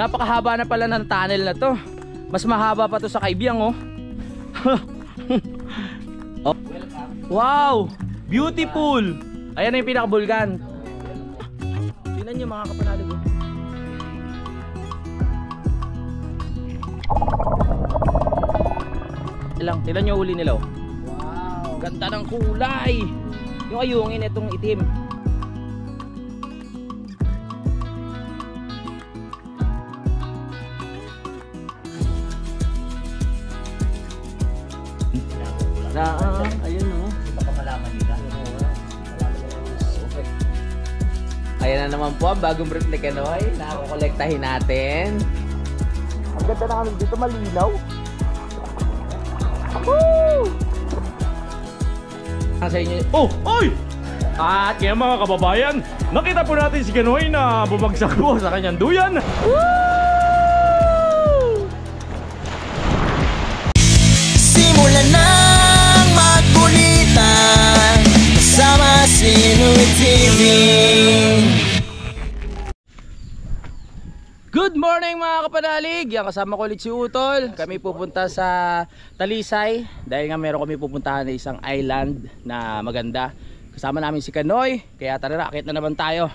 Napakahaba na pala ng tunnel na to. Mas mahaba pa to sa Kaibiang, oh. Oh. Wow! Beautiful! Ayan na yung pinaka-bulkan. Tingnan nyo mga kapanalig, oh. Tingnan nyo uli nila, oh. Wow! Ganda ng kulay! Yung ayungin itong itim. Ayun, no? Baka malaman nila. Ayan na naman po ang bagong brief ni Kanoy na kukolektahin natin. Ang ganda na kami dito, malinaw. Woo! Sa inyo. Oh! Oy! At ngayon mga kababayan, nakita po natin si Kanoy na bumagsak po sa kanyang duyan. Woo! Simulan nang magkulitan kasama si Louie TV. Good morning mga kapanalig! Yan, kasama ko ulit si Utol. Kami pupunta sa Talisay dahil nga meron kami pupuntahan na isang island na maganda. Kasama namin si Kanoy, kaya tara, akit na naman tayo.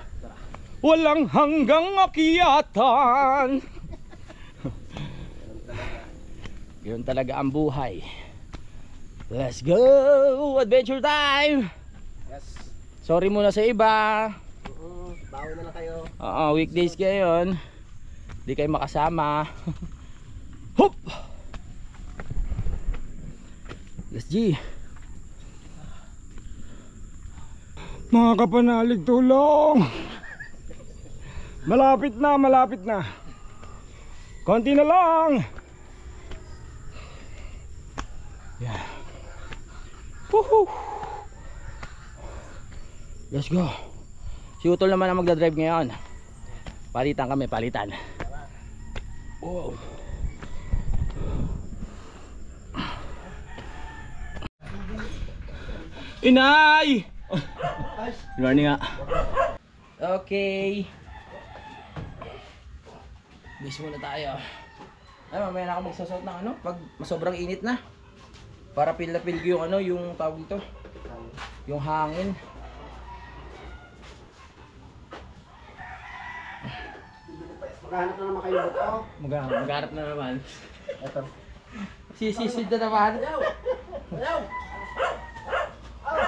Walang hanggang akyatan. Yun talaga ang buhay. Let's go! Adventure time! Yes. Sorry muna sa iba. Bawi na lang kayo. Oo, weekdays ngayon. Di kayo makasama. Hop! Let's G. Mga kapanalig, tulong! Malapit na, malapit na. Konti na lang. Yeah. Woohoo! Let's go. Si Utol naman ang magdadrive ngayon. Palitan kami, palitan. Wow. Inay! Good morning nga. Okay. Bis muna tayo. Ay, mamaya na ako magsasot ng ano, pag sobrang init na. Para feel na feel ko yung ano, yung tawag dito. Yung hangin. Maghanap na naman kayo buto. Maghanap na naman. Ito. Sisisid na naman. Ayaw!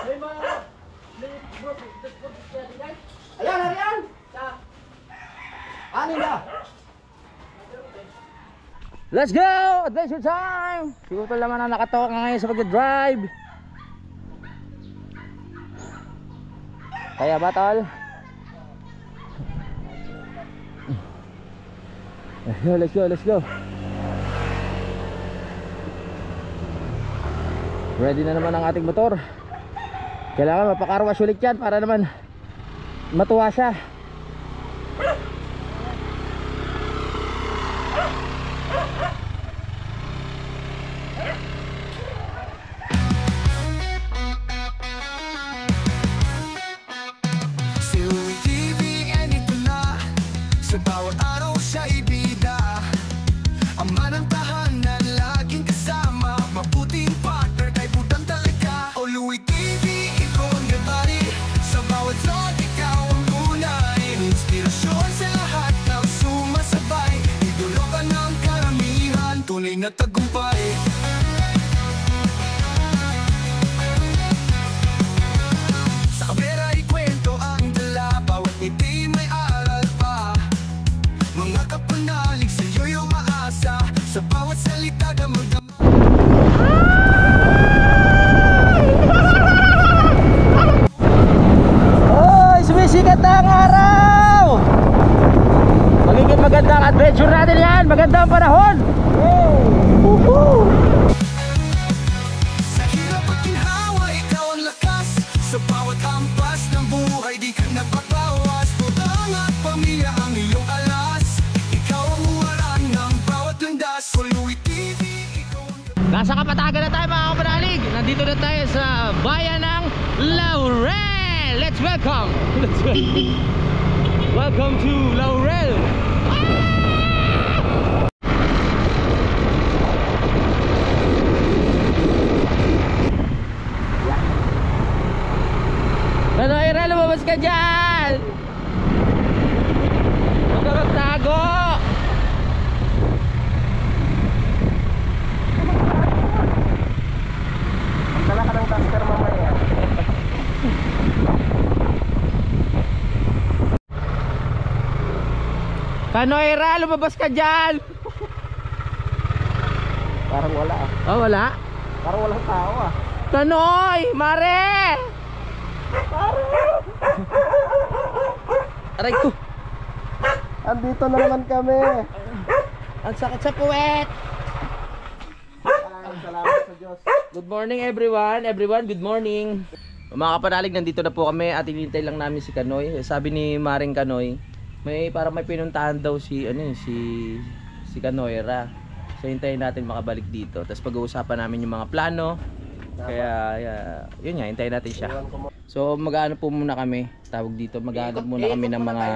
May mga... Ayan! Anin na! Let's go! Adventure time! Siguro pa naman na nakatoka ngayon sa pag-drive. Kaya ba, tol? Let's go. Ready na naman ang ating motor. Kailangan mapakarwash ulit yan para naman matuwa siya. Si Louie TV, and ito na. Sa bawat araw siya ibida. Ama ng tahanan, laging kasama. Mabuting partner, kay budang talaga. O Louie TV, ikaw ang gabari. Sa bawat lot, ikaw ang tunay. Inspirasyon sa lahat na sumasabay. Idolo ka ng karamihan, tunay na tagumpay. Sa kamera ikwento ang dala. Bawat ngiti may aral pa. Mga kapanalig sa'yo'y umaasa. Sa bawat salita damag-damag. Hoy! Sumisikat na ang araw! Magiging magandang adventure natin yan! Magandang panahon! Woohoo! Sa hirap at ginhawa, ikaw ang lakas. Sa bawat hampas ng buhay, di ka napapawas. Tutang at pamilya ang iyong alas. Ikaw ang huwarang ng bawat landas. O Louie TV, ikaw ang... Nasa Kapatagan na tayo mga kapanalig! Nandito na tayo sa bayan ng Laurel! Let's welcome! Welcome to Laurel! Ah! lumabas ka dyan! Huwag ka magtago! Magdala ka ng duster mamaya. Kanoyra, lumabas ka dyan! Parang wala ah. Oh, wala? Parang walang tao ah. Kanoy! Mare! Aray ko! Andito na naman kami. Ang sakit sa puwet! Ay, salamat sa Diyos. Good morning everyone! Everyone, good morning! Mga kapanalig, nandito na po kami at hinihintay lang namin si Kanoy. Sabi ni Maring Kanoy, parang may pinuntahan daw si Kanoyra. So hintayin natin makabalik dito. Tapos pag-uusapan namin yung mga plano. Kaya yun nga, hintayin natin siya. So mag-ano po muna kami, tawag dito, mag-ano muna kami ng mga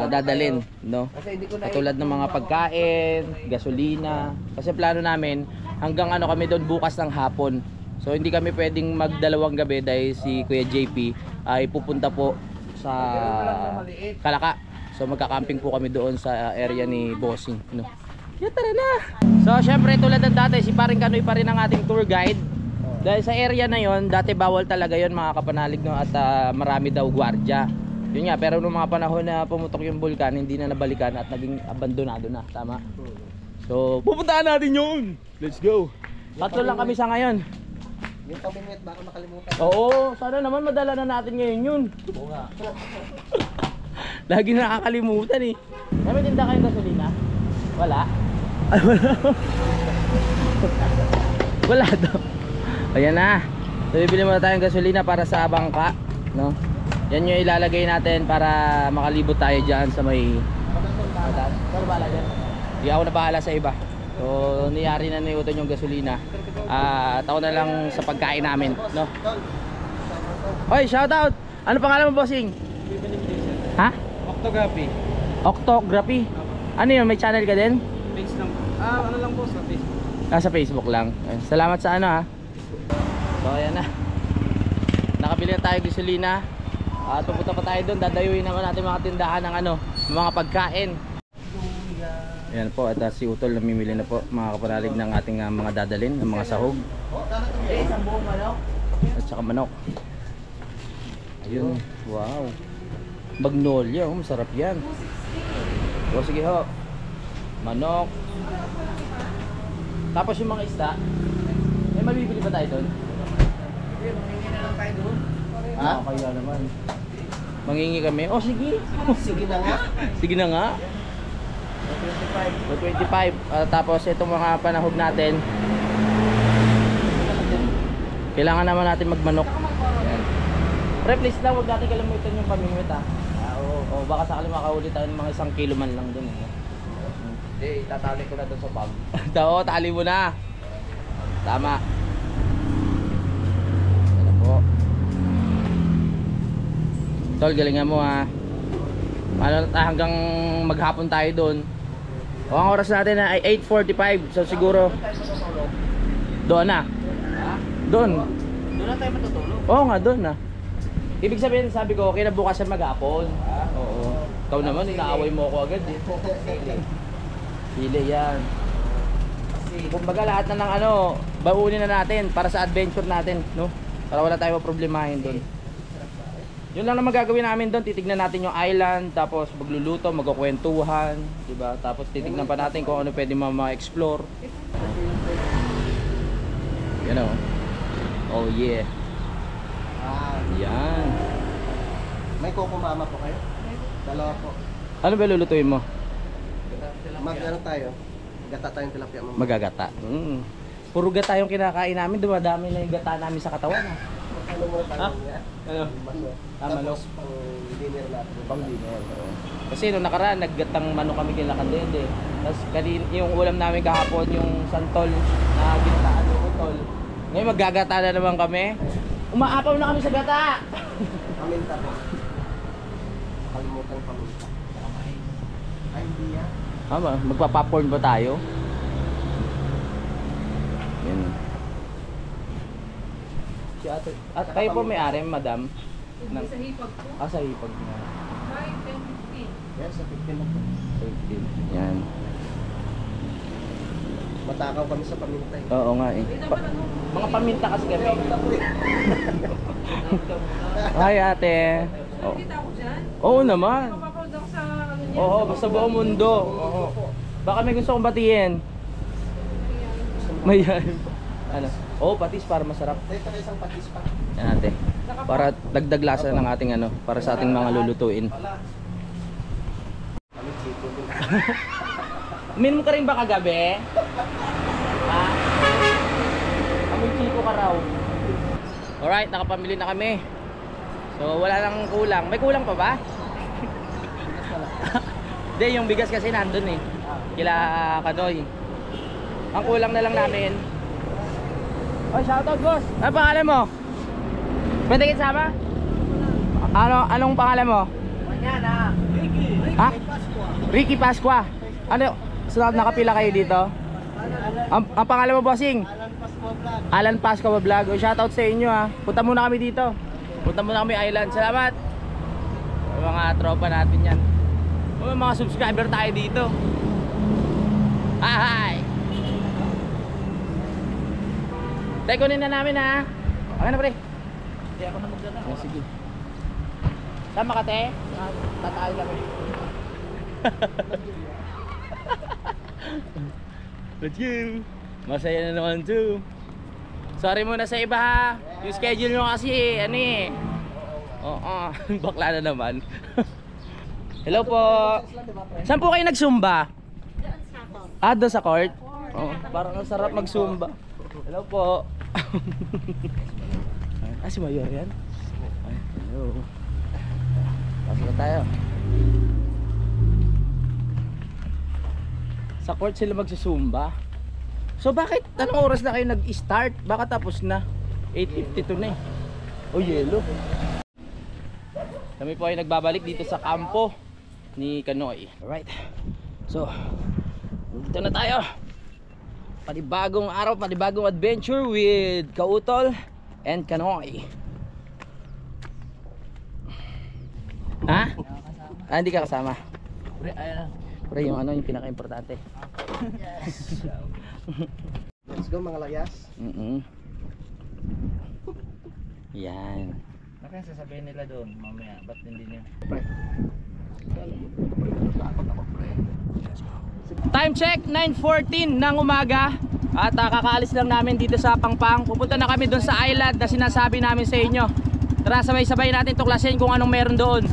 dadalhin, no? Katulad ng mga pagkain, gasolina. Kasi plano namin hanggang ano kami doon bukas ng hapon. So hindi kami pwedeng magdalawang gabi dahil si Kuya JP ay pupunta po sa Kalaka. So magka-camping po kami doon sa area ni Bossing, no? Kaya tara na. So syempre tulad ng dati, si Paring Kanoy pa rin ang ating tour guide. Dahil sa area na yon, dati bawal talaga yon mga kapanalig, no? At marami daw gwardiya. Yun nga, pero nung mga panahon na pumutok yung bulkan, hindi na nabalikan at naging abandonado na, tama? So pupuntahan natin yun. Let's go. Tatlo lang kami sa ngayon. Yung pamimit, baka makalimutan. Oo, sana naman madala na natin ngayon yun. Oo nga. Lagi na nakakalimutan eh. May tinda kayong gasolina? Wala? Ay, wala. Wala daw. Ayan na. So bibili muna tayong gasolina para sa bangka, no? Yan yung ilalagay natin para makalibot tayo dyan sa may mataas. Pero bahala dyan. Hindi ako na bahala sa iba. So niyari na niuton yung gasolina. At ako na lang sa pagkain namin, no? Hoy, shout out! Ano pangalan mo, bossing? Ha? Octography. Octography? Ano yun? May channel ka din? Page lang. Ano lang po sa Facebook. Sa Facebook lang. Ayun. Salamat sa ano ha. So ayan na. Nakabili na tayo gasolina. At pupunta pa tayo doon. Dadayuin naman natin mga tindahan ng ano, mga pagkain. Ayan po, at si Utol namimili na po mga kapanalig ng ating mga dadalhin, ng mga sahog. Isang buong manok. At saka manok. Ayun, wow. Magnolia, oh, masarap yan. O sige ho. Manok. Tapos yung mga isda, mabibili ba tayo doon? Mangingi na lang tayo doon. Ha? Kaya naman. Mangingi kami. Oh sige. Sige na nga. Sige na nga. 25. Tapos itong mga panahog natin, kailangan naman natin magmanok. Ayan. Pre, please lang, huwag natin kalimutan yung pamimit ha. Oo, baka sakali makahuli tayo ng mga 1 kilo man lang dun. Hindi, itatali ko na doon sa bag. Oo, tali mo na. Tama. Ano po. Tol, galingan mo ha. Hanggang maghapon tayo doon. O ang oras natin na ay 8:45. So siguro doon na. Doon. Doon na tayo matutulog. Oo nga, doon na. Ibig sabihin, sabi ko, kinabukasan maghapon. Oo. Ikaw naman, inaaway mo ako agad eh. Pili yan. Kumbaga lahat na ng ano, baunin na natin para sa adventure natin, no? Para wala tayong problemahin doon. Yun lang naman gagawin namin doon, titignan natin yung island, tapos magluluto, magkukwentuhan, di ba? Tapos titignan pa natin kung ano pwede ma-explore. Yan o. Oh yeah. Yan. May kukumama po kayo? Dalawa po. Ano ba lulutuin mo? Mag-ano tayo? Gata tayong tilapia mo. Magagata. Puro gata yung kinakain namin, dumadami na yung gata namin sa katawan. Ano muna tayo niya? Ano? Tapos pang dinner natin. Pang dinner. Kasi nung nakaraan, naggatang manok kami kila Candende. Tapos yung ulam namin kahapon, yung santol na ginataan yung utol. Ngayon maggagata na naman kami. Umaapaw na kami sa gata! Paminta po. Kalimutan paminta. Ay, hindi yan. Tama, magpa-popcorn ba tayo? Yan. Si ate, at kayo po may-ari, madam? Ng, Sa hipag po. sa hipag na. 5, 10, 15. Yan, sa 15 mo. 15. Yan. Matakaw kami sa paminta eh. Oo nga eh. Mga paminta kasi kami. Hi ate. Oh. Kita ko dyan. Oo naman. Mapapanood ako sa ano niya. Oo, basta buong mundo. Oo. Baka may gusto kong batiin. Mayan. Ano? Oo, patis para masarap. Dito ka isang patis pa. Yan ate. Para dagdag lasa ng ating ano, para sa ating mga lulutuin. Wala. Kami chico din. Uminom ka rin ba kagabi? Ha? Kami chiko ka raw. Alright, nakapamili na kami. So wala nang kulang. May kulang pa ba? Hindi, yung bigas kasi nandun eh. Kila Kanoy. Ang kulang na lang namin. Oy, shoutout boss. Ano pangalan mo? Pwede kita sama? Anong pangalan mo? Ha? Ricky Pasqua. Ano? So nakapila kayo dito? Ang pangalan mo, bossing? Alan Pasqua Vlog. O, shoutout sa inyo ha. Punta muna kami dito. Punta muna kami island. Salamat. Mga tropa natin yan. O, mga subscriber tayo dito. Hi! Tay, kunin na namin ha. Okay na pre. Hindi ako na magdala. Oh, sige. Sama ka te? Tatay lang eh. Let's go. Masaya na naman too. Sorry muna sa iba ha. Yung schedule nyo kasi ano eh. Oo, bakla na naman. Hello po. Saan po kayo nagsumba? Doon sa court? Oo, parang ang sarap magsumba. Hello po. Si Mayor yan? Ay, hello. Pasok na tayo. Sa court sila magsusumba. So bakit anong oras na kayo nag-start? Baka tapos na. 8:52 na eh. Oh, yelo. Kami po ay nagbabalik dito sa kampo ni Kanoy. Alright. So, dito na tayo. Panibagong araw, panibagong adventure with Kautol and Kanoy. Ha? Hindi ka kasama. Pre, yung ano, yung pinaka-importante. Let's go mga layas. Yan. Ano kaya sasabihin nila doon mamaya? Ba't hindi niya? Time check, 9:14 ng umaga. At kakaalis lang namin dito sa Pangpang. Pupunta na kami doon sa island na sinasabi namin sa inyo. Tara, sabay-sabay natin tuklasin kung anong meron doon.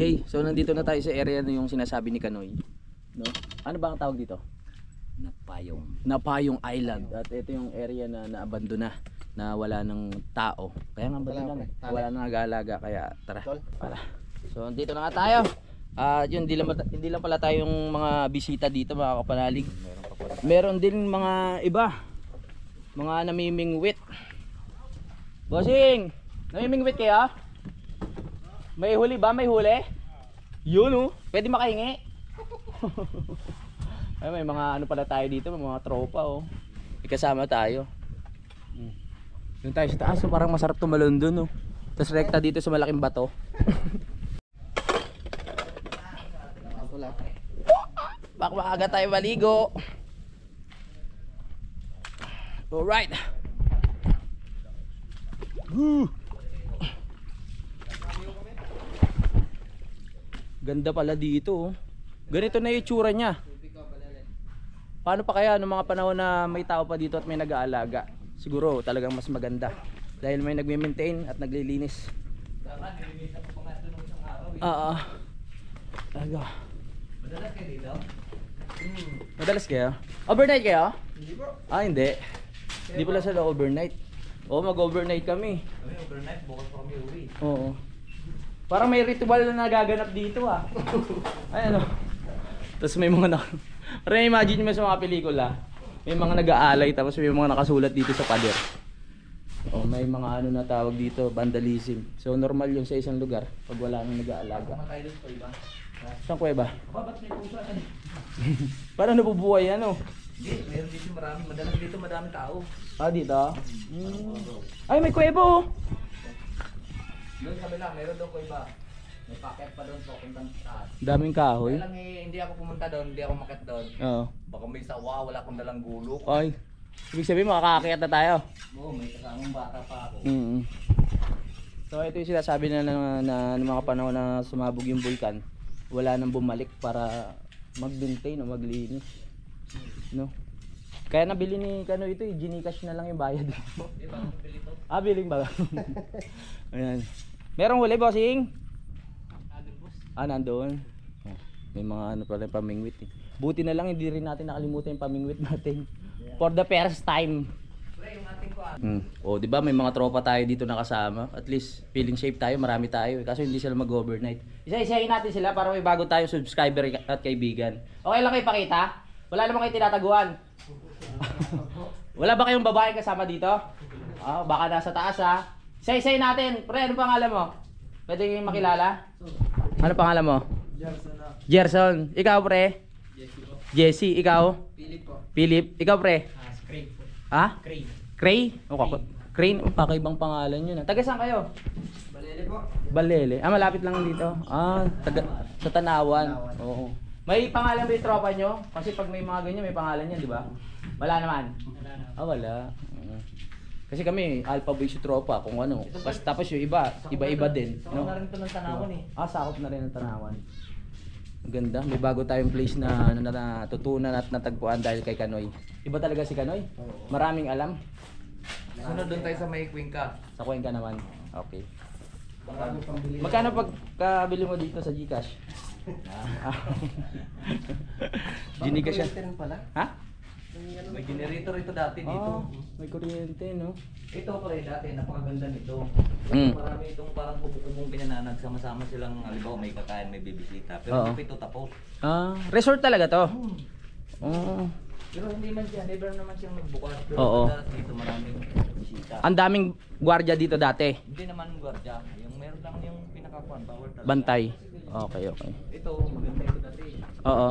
Okay, so nandito na tayo sa area na yung sinasabi ni Kanoy, no? Ano ba ang tawag dito? Napayong Island. At ito yung area na naabandona, na wala ng tao. Kaya nga ba lang, wala nang nag-aalaga, kaya tara. Para. So nandito na nga tayo. Yun, hindi lang pala tayong mga bisita dito, mga kapanalig. Meron din mga iba, mga namimingwit. Bossing, namimingwit kayo? May huli ba? May huli? Yun oh. Pwede makahingi. Ay, may mga ano pala tayo dito, may mga tropa oh. Ikasama tayo. Doon tayo sa taas, so parang masarap tumalon dun oh. Tapos rekta dito sa malaking bato. Baka maaga tayo maligo. Alright. Ganda pala dito oh. Ganito na yung itsura niya. Paano pa kaya noong mga panahon na may tao pa dito at may nag-aalaga? Siguro talagang mas maganda. Dahil may nagme-maintain at naglilinis. Oo. Talaga. Madalas kayo dito? Madalas kayo? Overnight kayo? Hindi po. Ah, hindi. Hindi pala sila overnight. Oo, mag-overnight kami. Kami overnight, bukas pa kami uwi. Oo. Parang may ritual na nagaganap dito ah. Ay ano. Tapos may mga parang imagine mo sa mga pelikula. May mga nag-aalay tapos may mga nakasulat dito sa pader. Oh, may mga ano na tawag dito, vandalism. So normal 'yun sa isang lugar pag wala nang nag-aalaga. Matay doon pa iba. Saan kuweba? Ba't may pusa ka eh? Paano nabubuhay ano? Hindi, meron dito marami. Madalas dito madaming tao. Ah, dito? Ay, may kuweba oh. Doon sa kabila, meron doon ko iba. May packet pa doon po, puntang taas. Daming kahoy. Kaya lang eh, hindi ako pumunta doon, hindi ako makit doon. Oo. Baka may sawa, wala akong dalang gulok. Ay. Ibig sabihin makakakit na tayo. Oo, may kasamang bata pa ako. So ito yung sinasabi na ng mga panahon na sumabog yung vulkan. Wala nang bumalik para mag-maintain o maglinis. No? Kaya nabili ni Kano ito, Gcash na lang yung bayad. Di ba, bili to? Ah, biling ba? Ayan. Merong huli, bossing? Ah, nandoon. Oh, may mga ano pala yung pamingwit eh. Buti na lang hindi rin natin nakalimutan yung pamingwit natin. For the first time. Pre, yung ating ko Oh, 'di ba may mga tropa tayo dito nakasama. At least feeling safe tayo, marami tayo. Kaso hindi sila mag-overnight. Isa-isahin natin sila para may bago tayong subscriber at kaibigan. Okay lang kayo ipakita? Wala naman kayo tinataguan. Wala ba kayong babae kasama dito? Ah, baka nasa taas ha. Isa-isahin natin. Pre, ano pangalan mo? Pwede kayong makilala? Ano pangalan mo? Gerson. Ikaw pre? Jesse. Ikaw? Philip po. Philip. Ikaw pre? Craig po. Ha? Craig. Cray? O Crane, pakaibang pangalan yun. Taga saan kayo? Balele po. Balele. Ah, malapit lang dito. Ah, sa Tanawan. Oo. May pangalan ba yung tropa nyo? Kasi pag may mga ganyan, may pangalan yan, di ba? Wala naman? Ah, wala. Kasi kami, Alpha Boys yung tropa, kung ano. Tapos yung iba, iba-iba din. Sakot na rin ito ng Tanawan eh. Ah, sakop na rin ng Tanawan. Ang ganda. May bago tayong place na natutunan at natagpuan dahil kay Kanoy. Iba talaga si Kanoy? Maraming alam. Sunod doon tayo sa may Cuenca. Sa Cuenca naman. Okay. Magkano pagkabili mo dito sa Gcash? Gcash siya. Rin pala. Ha? May generator ito dati dito. Oh, may kuryente no. Ito pre dati, napakaganda nito. Mm. Marami itong parang kubo-kubong pinananag, sama-sama silang, halimbawa may kakain, may bibisita. Pero Oo. hindi pa ito tapos. Ah, resort talaga to. Oh. Pero hindi man siya, never naman siyang nagbukas. Pero Oo. madalas dito maraming bisita. Ang daming gwardiya dito dati. Hindi naman gwardiya, yung meron lang yung pinakakuan, power talaga. Bantay. Okay, okay. Ito, maganda ito dati. Oo.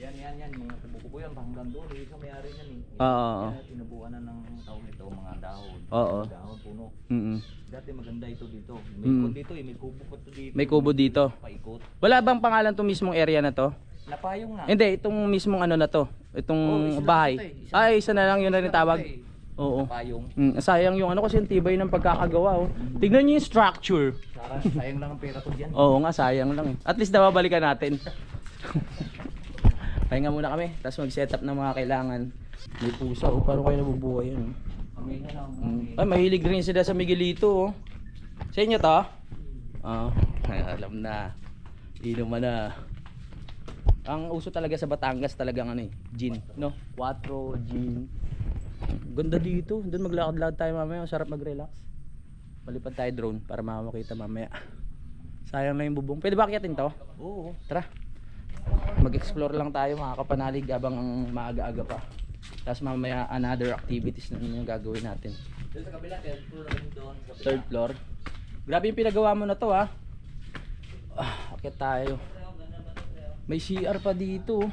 Yan, mga kubo-kubo yan, hanggang doon, hindi ka may-ari yan eh. Oo. Kaya tinubuan na ng tawag ito, mga dahon. Oo. Dahon, puno. Mm. Dati maganda ito dito. May Mm. ikot dito eh, may kubo pa ito dito. May kubo dito. Paikot. Wala bang pangalan tong mismong area na to? Napayong na. Hindi, itong mismong ano na to. Itong Oh, isa lang bahay. ito eh. Ay, isa na lang yun na rin tawag. eh. Oo. Napayong. Sayang yung ano kasi yung tibay ng pagkakagawa oh. Tignan niyo yung structure. Sayang lang ang pera ko dyan. Oo nga, sayang lang eh. At least nababalikan natin. Pahinga muna kami, tapos mag-set up ng mga kailangan. May pusa oh, paano kayo nabubuhay yun? Kami na lang. Ay, mahilig rin sila sa Miguelito oh. Sa inyo to? Ay, alam na. Inuman na. Ang uso talaga sa Batangas talagang ano eh, gin, no? 4 gin. Ganda dito. Doon maglakad-lakad tayo mamaya, sarap mag-relax. Palipad tayo drone para makakita mamaya. Sayang na yung bubong. Pwede ba akyatin to? Oo. Tara. Mag-explore lang tayo mga kapanalig habang ang maaga-aga pa. Tapos mamaya another activities na yung gagawin natin. Doon sa kabila, third floor rin doon. Sa kabila. Third floor. Grabe yung pinagawa mo na to ha. Akit tayo. May CR pa dito.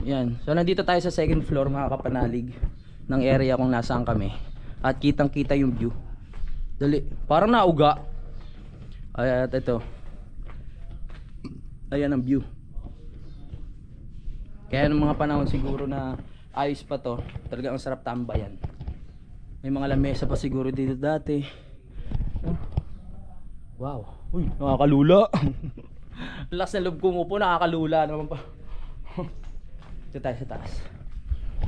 Yan. So nandito tayo sa second floor mga kapanalig ng area kung nasaan kami. At kitang kita yung view. Dali. Parang nauga. At ito. Ayan ang view. Kaya ng mga panahon siguro na ayos pa to, talagang ang sarap tambayan. May mga lamesa pa siguro dito dati. Wow. Uy, nakakalula. Lakas na loob ko umupo, nakakalula naman pa. Dito tayo sa taas.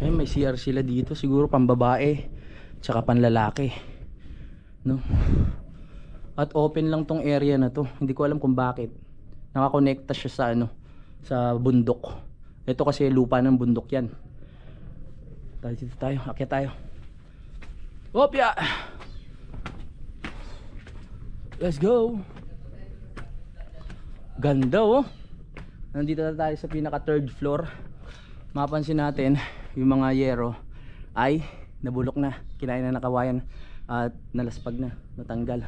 Ay, may CR sila dito, siguro pambabae tsaka panlalaki. No? At open lang tong area na to. Hindi ko alam kung bakit. Nakakonekta siya sa ano, sa bundok. Ito kasi lupa ng bundok yan. Dito tayo, akyat tayo. Opya! Let's go! Ganda oh! Nandito na tayo sa pinaka third floor. Mapansin natin yung mga yero ay nabulok na, kinain na nakawayan at nalaspag na, natanggal.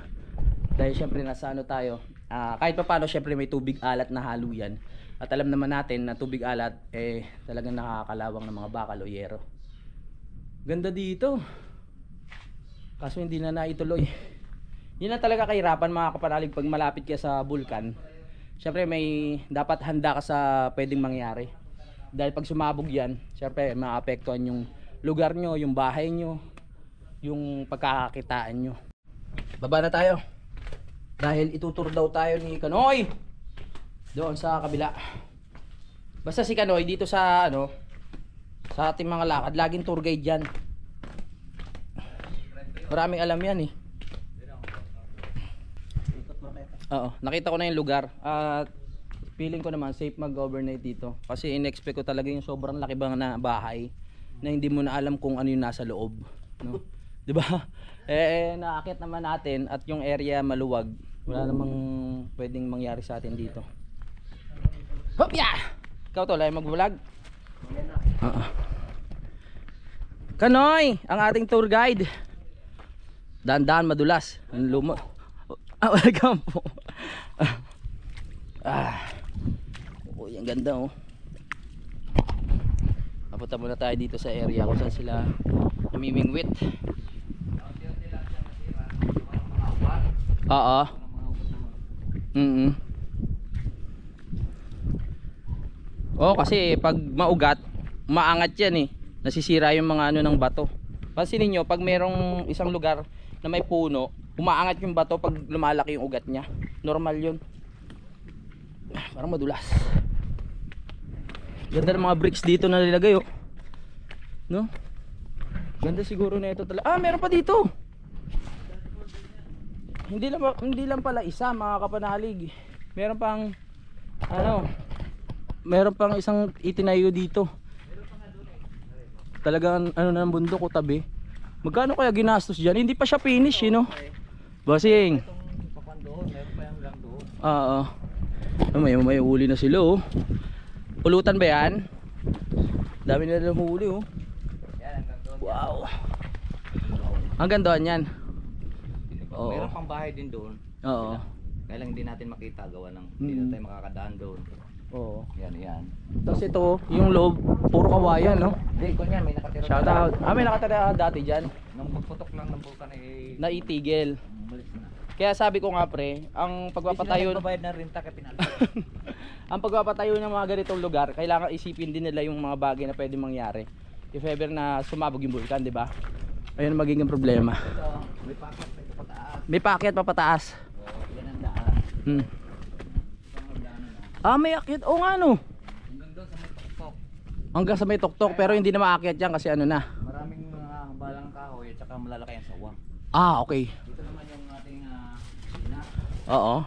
Dahil syempre nasa ano tayo, kahit pa paano syempre may tubig alat na halo yan. At alam naman natin na tubig alat eh talagang nakakalawang ng mga bakal o yero. Ganda dito. Kaso hindi na naituloy. Yun na talaga kahirapan mga kapanalig pag malapit ka sa bulkan. Syempre may dapat handa ka sa pwedeng mangyari. Dahil pag sumabog yan, syempre maapektuhan yung lugar nyo, yung bahay nyo, yung pagkakakitaan nyo. Baba na tayo. Dahil itutur daw tayo ni Kanoy doon sa kabila. Basta si Kanoy dito sa ano, sa ating mga lakad, laging tour guide yan. Maraming alam yan eh. Oo, nakita ko na yung lugar. At feeling ko naman safe mag-overnight dito. Kasi in-expect ko talaga yung sobrang laki bang na bahay na hindi mo na alam kung ano yung nasa loob, no? 'Di ba? Naakit naman natin at yung area maluwag. Wala namang pwedeng mangyari sa atin dito. Hop ya! Ikaw to, lay mag-vlog. Kanoy, ang ating tour guide. Daan-daan madulas. Ang luma. Welcome po. Uy, ang ganda oh. Papunta muna tayo dito sa area kung saan sila namimingwit. Oo. Oh, kasi pag maugat, maangat yan eh. Nasisira yung mga ano ng bato. Pansinin nyo, pag merong isang lugar na may puno, umaangat yung bato pag lumalaki yung ugat niya. Normal yun. Parang madulas. Ganda ng mga bricks dito na nilagay oh. No? Ganda siguro na ito talaga. Meron pa dito. Hindi lang pala isa mga kapanalig. Meron pang ano, meron pang isang itinayo dito. Talagang ano na ng bundok o tabi. Magkano kaya ginastos diyan? Hindi pa siya finish, you know. Bossing. Oo. May huli na sila oh. Pulutan ba yan? Dami na lang huli oh. Wow. Hanggang doon yan. Oo. Meron pang bahay din doon. Oo. Kaya lang hindi natin makita gawa ng hindi na tayo makakadaan doon. Oo. Yan. Tapos ito, yung loob, puro kawayan no? Hindi, kunyan may nakatira. Shout out. May nakatira dati dyan. Nung pagputok lang ng bulkan eh Naitigil. umalis na. Kaya sabi ko nga pre, ang pagpapatayo Hindi sila nagbabayad ng renta kaya pinalitan. ang pagpapatayo ng mga ganitong lugar, kailangan isipin din nila yung mga bagay na pwedeng mangyari. If ever na sumabog yung bulkan, di ba? Ayun ang magiging problema. May packet may papataas. May paakyat papataas. Yan ang daan. May akyat. Oo nga no. Hanggang doon sa may tuktok. Hanggang sa may tuktok pero hindi na maakyat yan kasi ano na. Maraming mga balang kahoy at saka malalaki ang sawa. Okay. Dito naman yung ating ina. Oo.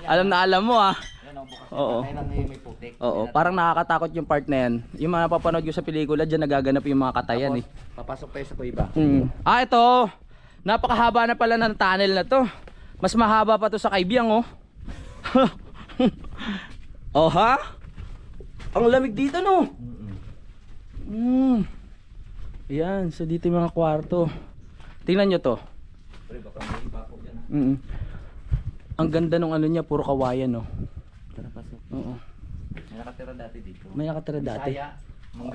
alam mo ah. Yan ang bukas. Oo. Kailan may putik. Oo, parang nakakatakot yung part na yan. Yung mga papanood ko sa pelikula, dyan nagaganap yung mga katayan eh. Papasok tayo sa kuiba. Ito. Napakahaba na pala ng tunnel na to. Mas mahaba pa to sa Kaibiyang oh. Oh ha? Ang lamig dito no. Yan, so dito yung mga kwarto. Tingnan nyo to. Pero baka may iba po dyan. Ang ganda nung ano niya, puro kawayan, no. Tara, pasok. Oo. May nakatira dati dito. May nakatira dati. Saya.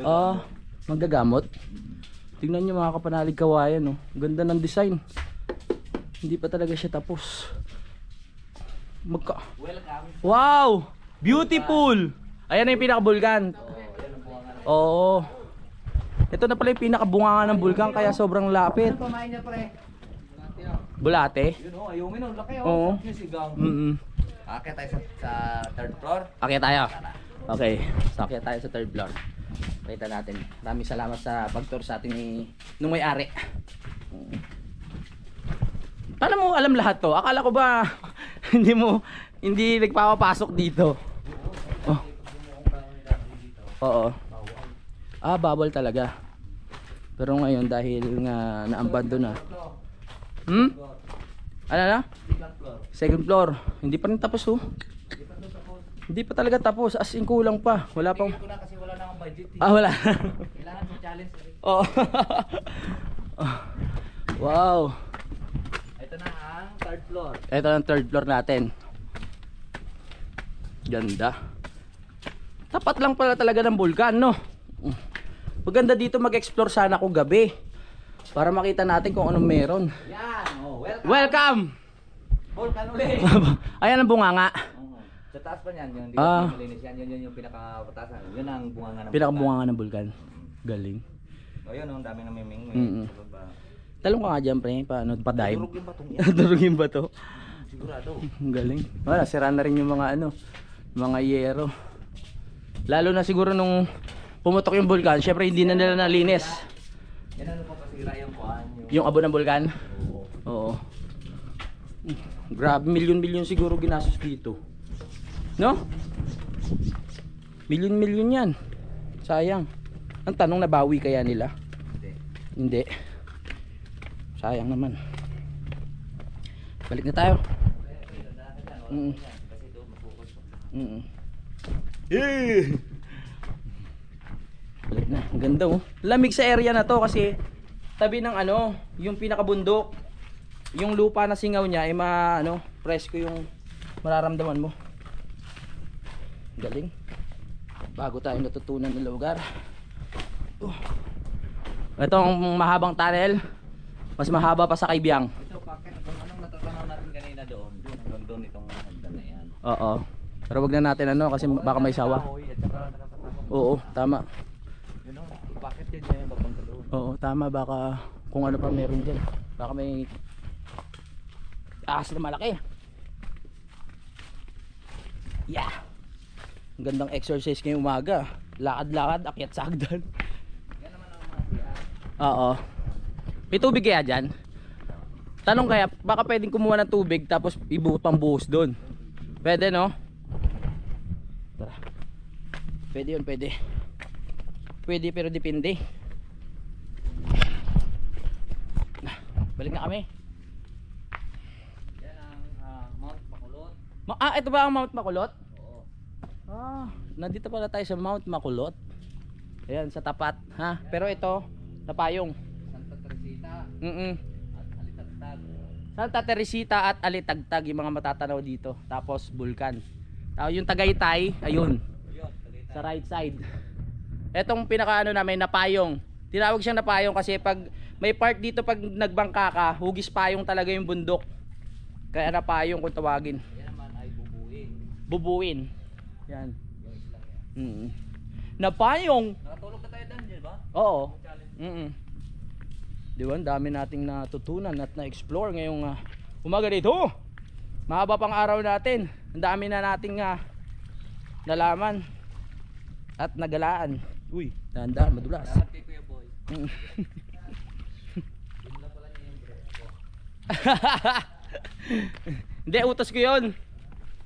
Ah, manggagamot. Tingnan niyo mga kapanalig kawayan, no. Ang ganda ng design. Hindi pa talaga siya tapos. Welcome. Wow! Beautiful! Ayan na yung pinaka-bulkan. Oo. Ito na pala yung pinaka-bunga ng bulkan kaya sobrang lapit. Ano pamain niya, pre? Bulate? Yun, oh, ayungin, oh. Laki, Oo. oh. Yung sigang. Akit tayo sa third floor. Akyat tayo. Okay. So akyat tayo sa third floor. Pakita natin. Maraming salamat sa pag-tour sa atin ni nung may-ari. Paano mo alam lahat to? Akala ko ba hindi nagpapapasok dito. Oh. Oo. Ah, bawal talaga. Pero ngayon dahil nga naambando na. Ano na? Second floor. Hindi pa rin tapos oh. Hindi pa talaga tapos. As in kulang pa. Wala pang... Tingin ko na kasi wala na akong budget. Ah, wala. Kailangan sa challenge. Oh. Wow. Ito na ang third floor. Ito ang third floor natin. Ganda. Tapat lang pala talaga ng bulkan, no? Maganda dito mag-explore sana kung gabi. Para makita natin kung anong meron. Yan, oh, welcome. Welcome! Volcan ulit. Ayan ang bunganga. Sa taas pa niyan, yun, di Ah. ba malinis yan, yun yung pinakapatasan. Yun ang bunganga ng Pinakabunganga ng bulkan. Galing. O yun, ang dami namiming. Talong ka nga dyan, pre. Paano? Pa-dive? Durog yung batong yan. Durog yung bato. Sigurado. Galing. Wala, sira na rin yung mga ano, mga yero. Lalo na siguro nung pumutok yung bulkan, syempre hindi na nila nalinis. Yan ano pa pasira yung kuhan. Yung abo ng bulkan? Oo. Grabe, milyon-milyon siguro ginastos dito. No? Milyon-milyon yan. Sayang. Ang tanong, nabawi kaya nila? Hindi. Sayang naman. Balik na tayo. Balik na. Ang ganda oh. Lamig sa area na to kasi tabi ng ano, yung pinakabundok. Yung lupa na singaw niya ay presko yung mararamdaman mo. Galing. Bago tayo natutunan ng lugar. Ito ang mahabang tunnel. Mas mahaba pa sa Kaibiyang. Ito, bakit? Kung anong natutunan natin kanina doon, hanggang doon itong hagdan na yan. Oo. Pero wag na natin kasi baka may sawa. Oo, tama. Yun o, bakit yun yung papunta doon? Oo, tama. Baka kung ano pa meron dyan. Baka may ahas na malaki. Yeah. Ang gandang exercise ngayong umaga. Lakad-lakad, akyat sa hagdan. Yan naman ang mga siya. Oo. May tubig kaya dyan? Tanong kaya, baka pwedeng kumuha ng tubig tapos pambuhos doon. Pwede, no? Tara. Pwede yun, pwede. Pwede pero depende. Balik na kami. Yan ang Mount Makulot. Ito ba ang Mount Makulot? Oo. Nandito pala tayo sa Mount Makulot. Ayan, sa tapat, ha? Pero ito, napayong. Santa Teresita at Alitagtag. Santa Teresita at Alitagtag yung mga matatanaw dito. Tapos Bulkan. Tapos yung Tagaytay, ayun. Yun, Tagaytay. Sa right side. Etong pinakaano namin, napayong. Tinawag siyang napayong kasi pag may part dito pag nagbangka ka, hugis payong talaga yung bundok. Kaya napayong kung tawagin. Yan naman ay bubuin. Bubuin. Yan. Yung islang yan. Napayong. Nakatulog ka tayo doon, di ba? Oo. Di ba? Ang dami nating natutunan at na-explore ngayong umaga dito. Mahaba pang araw natin. Ang dami na nating nalaman at nagalaan. Uy, dahan-dahan, madulas. Salamat kay Kuya Boy. Mm. Yun lang pala niya yung dress ko. Hindi, utos ko yun.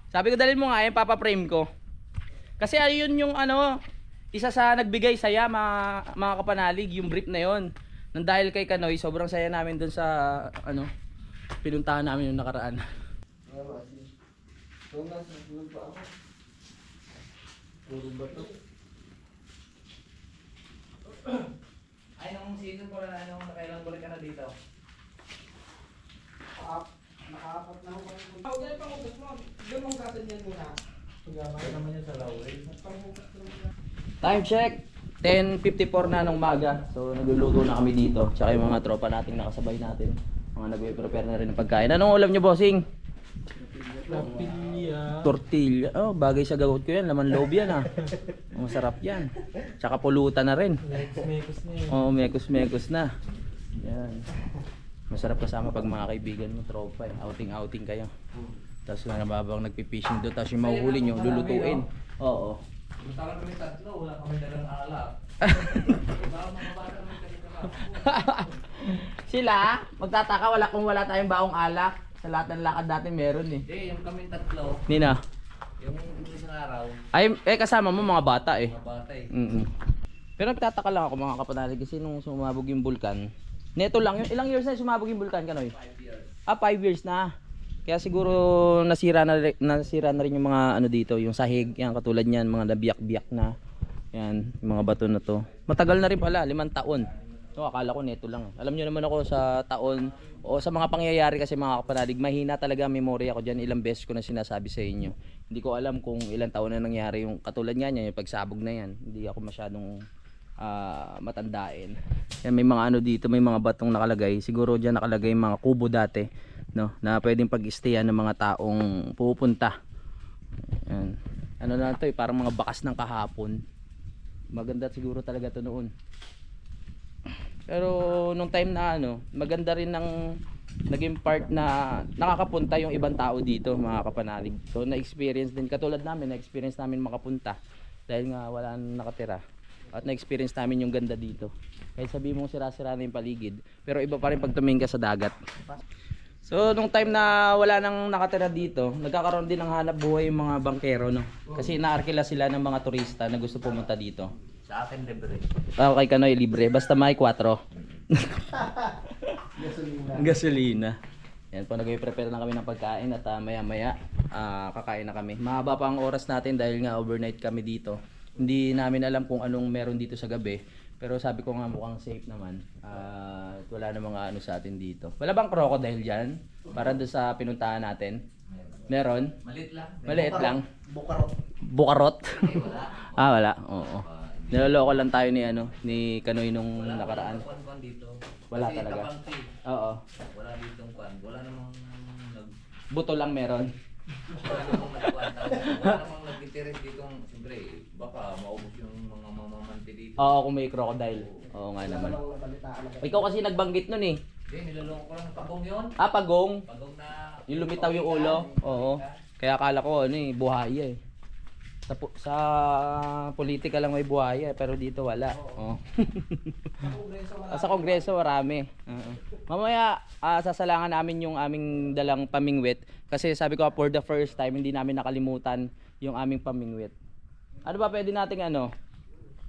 Sabi ko dalhin mo nga yung papaprame ko. Kasi ayun yung isa sa nagbigay saya mga kapanalig, yung brief na yon. Nang dahil kay Kanoy, sobrang saya namin dun sa pinuntahan namin yung nakaraan. Ay, nung season ko na, nakailang balik ka na dito? Nakaapat na ako. Time check. 10:54 na ng umaga. So nagluluto na kami dito. Tsaka yung mga tropa nating nakasabay natin. Mga nagpe-prepare na rin ng pagkain. Anong ulam nyo, bossing? Tortilla. Oh, bagay sa gawot ko yan. Laman loob yan ah. Masarap yan. Tsaka pulutan na rin. Oo, mekos-mekos na. Yan. Masarap kasama pag mga kaibigan mo, tropa eh. Outing-outing kayo. Tapos na nababang nagpipishing doon. Tapos yung mahuhuli nyo, lulutuin. Oo. Punta kami tatlo, wala kami dalang alak. Sila, magtataka wala kung wala tayong baong alak. Sa lahat ng lakad natin meron eh. Hindi, yung kami tatlo, Nina. yung isang araw, Ay, kasama mo mga bata eh. mga bata eh. Pero nagtataka lang ako mga kapanalig kasi nung sumabog yung bulkan. Neto lang, ilang years na sumabog yung bulkan, Kanoy? 5 years. 5 years na. Kaya siguro nasira na rin yung mga ano dito, yung sahig, yan katulad niyan, mga nabiyak-biyak na. Yan, yung mga bato na to. Matagal na rin pala, 5 taon. So akala ko neto lang. Alam niyo naman ako sa taon o sa mga pangyayari kasi mga kapanalig, mahina talaga ang memorya ko diyan. Ilang beses ko na sinasabi sa inyo. Hindi ko alam kung ilang taon na nangyari yung katulad niyan, yung pagsabog na yan. Hindi ako masyadong matandain. Yan, may mga ano dito, may mga batong nakalagay. Siguro diyan nakalagay yung mga kubo dati, no, na pwedeng pag-stayan ng mga taong pupunta. Yan. Ano na to, parang mga bakas ng kahapon. Maganda siguro talaga to noon. Pero nung time na ano, maganda rin ng naging part na nakakapunta yung ibang tao dito, mga kapanalig. So na-experience din katulad namin, na-experience namin makapunta dahil nga wala nang nakatira. At na-experience namin yung ganda dito. Kahit sabi mo sira-sira na yung paligid, pero iba pa rin pag tumingin ka sa dagat. So nung time na wala nang nakatira dito, nagkakaroon din ng hanap buhay yung mga bangkero, no? Kasi inaarkila sila ng mga turista na gusto pumunta dito. Sa akin libre. Okay, Kanoy, libre. Basta may 4. Gasolina. Gasolina. Yan po, nag-prepare na kami ng pagkain at maya maya kakain na kami. Mahaba pa ang oras natin dahil nga overnight kami dito. Hindi namin alam kung anong meron dito sa gabi. Pero sabi ko nga mukhang safe naman. At wala na mga ano sa atin dito. Wala bang crocodile dyan? Para doon sa pinuntahan natin? Meron? Maliit lang. Maliit lang. Bukarot. Bukarot? Wala. Wala. Oo. Niloloko lang tayo ni ni Kanoy nung nakaraan. Kwan dito. Wala Kasi talaga. tabangti. Oo. Wala ditong kwan. Wala namang Buto lang meron. wala namang nagkwan. Wala namang nagtitiris ditong, siyempre, baka maubos yung mga mamamanti dito. Oo, kung may crocodile. Oo nga naman. Ikaw kasi nagbanggit nun eh. Hindi, niloloko ko lang ng pagong yun. Pagong. Pagong na... Yung lumitaw yung ulo. Oo. Kaya akala ko ano eh, buhaya eh. Sa politika lang may buhaya pero dito wala. Oo. Sa kongreso marami. Oo. Mamaya sasalangan namin yung aming dalang pamingwit kasi sabi ko for the first time hindi namin nakalimutan yung aming pamingwit. Ano ba pwede nating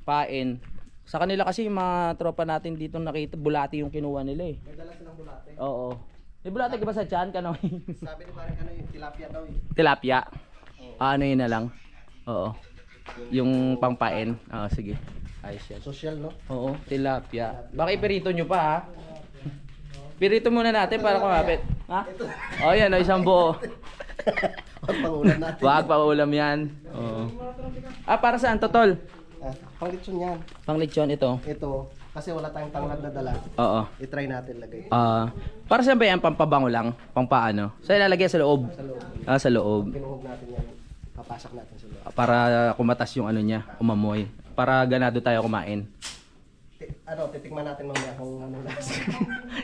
pain? Sa kanila kasi yung mga tropa natin dito nakita bulati yung kinuha nila eh. May dala silang bulate. Oo. May bulati ka ba sa tiyan, Kanoy? Sabi ni parang yung tilapia daw eh. Tilapia. Ano yun na lang. Oo. Yung pangpain. Sige. Ayos yan. Social, no? Oo, tilapia. Baka ipirito nyo pa ha. Pirito muna natin para kumapit. Ha? Oh, yan. Isang buo. Huwag pangulam natin. Wag pa ulam yan. Oo. Para saan? Totol? Panglitsyon yan. Panglitsyon ito. Ito, kasi wala tayong tanglad na dala. Oo. I-try natin lagay. Para saan ba yan? Pampabango lang? Pangpaano? Sa ilalagay sa loob? Sa loob. Sa loob. Pinuhog natin yan. Papasok natin sa loob. Para kumatas yung ano niya, umamoy. Para ganado tayo kumain. Titikman natin mamaya kung ano lasa.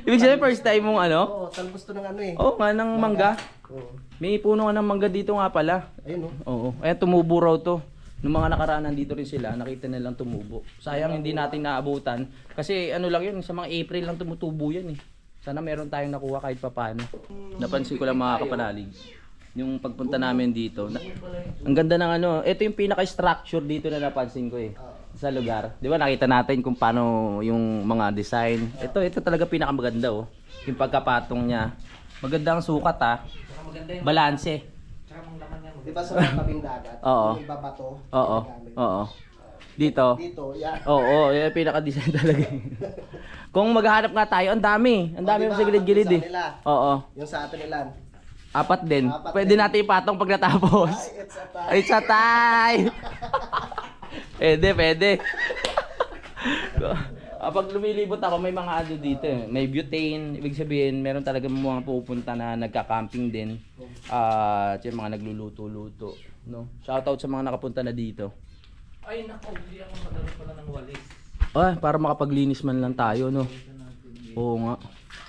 Ibig sabihin first time mong Oo, talbos to ng ano eh. Oo nga, ng mangga. Oo. May puno nga ng mangga dito nga pala. Ayun, no? Oo. Ayan, tumubo raw to. Nung mga nakaraan nandito rin sila, nakita nilang tumubo. Sayang hindi natin naabutan. Kasi ano lang yun, sa mga April lang tumutubo yan eh. Sana meron tayong nakuha kahit papano. Napansin ko lang mga kapanalig. Yung pagpunta namin dito. Ang ganda ng ito yung pinaka-structure dito na napansin ko eh. Sa lugar. Di ba nakita natin kung paano yung mga design. Ito talaga pinakamaganda oh. Yung pagkapatong niya. Maganda ang sukat Maganda yung... Balanse. Tsaka mong laman yan. Di ba sa mga tabing dagat? Oo. Yung ibabato. Oo. ginagamit. Oo. Dito. Dito, yan. Oo, yung pinaka-design talaga. Kung maghahanap nga tayo, ang dami. Ang dami diba, sa gilid-gilid ang eh. sa nila. Oo. Yung sa atin ilan? Apat din. Apat Pwede din. natin ipatong pag natapos. Ay, it's a tie. It's a tie! Pwede. Pag lumilibot ako, may mga ano dito eh. May butane, ibig sabihin, meron talaga mga pupunta na nagka-camping din. At yung mga nagluluto-luto. No? Shoutout sa mga nakapunta na dito. Ay nako, hindi ako madalo pala ng walis. Para makapaglinis man lang tayo, no? Oo nga.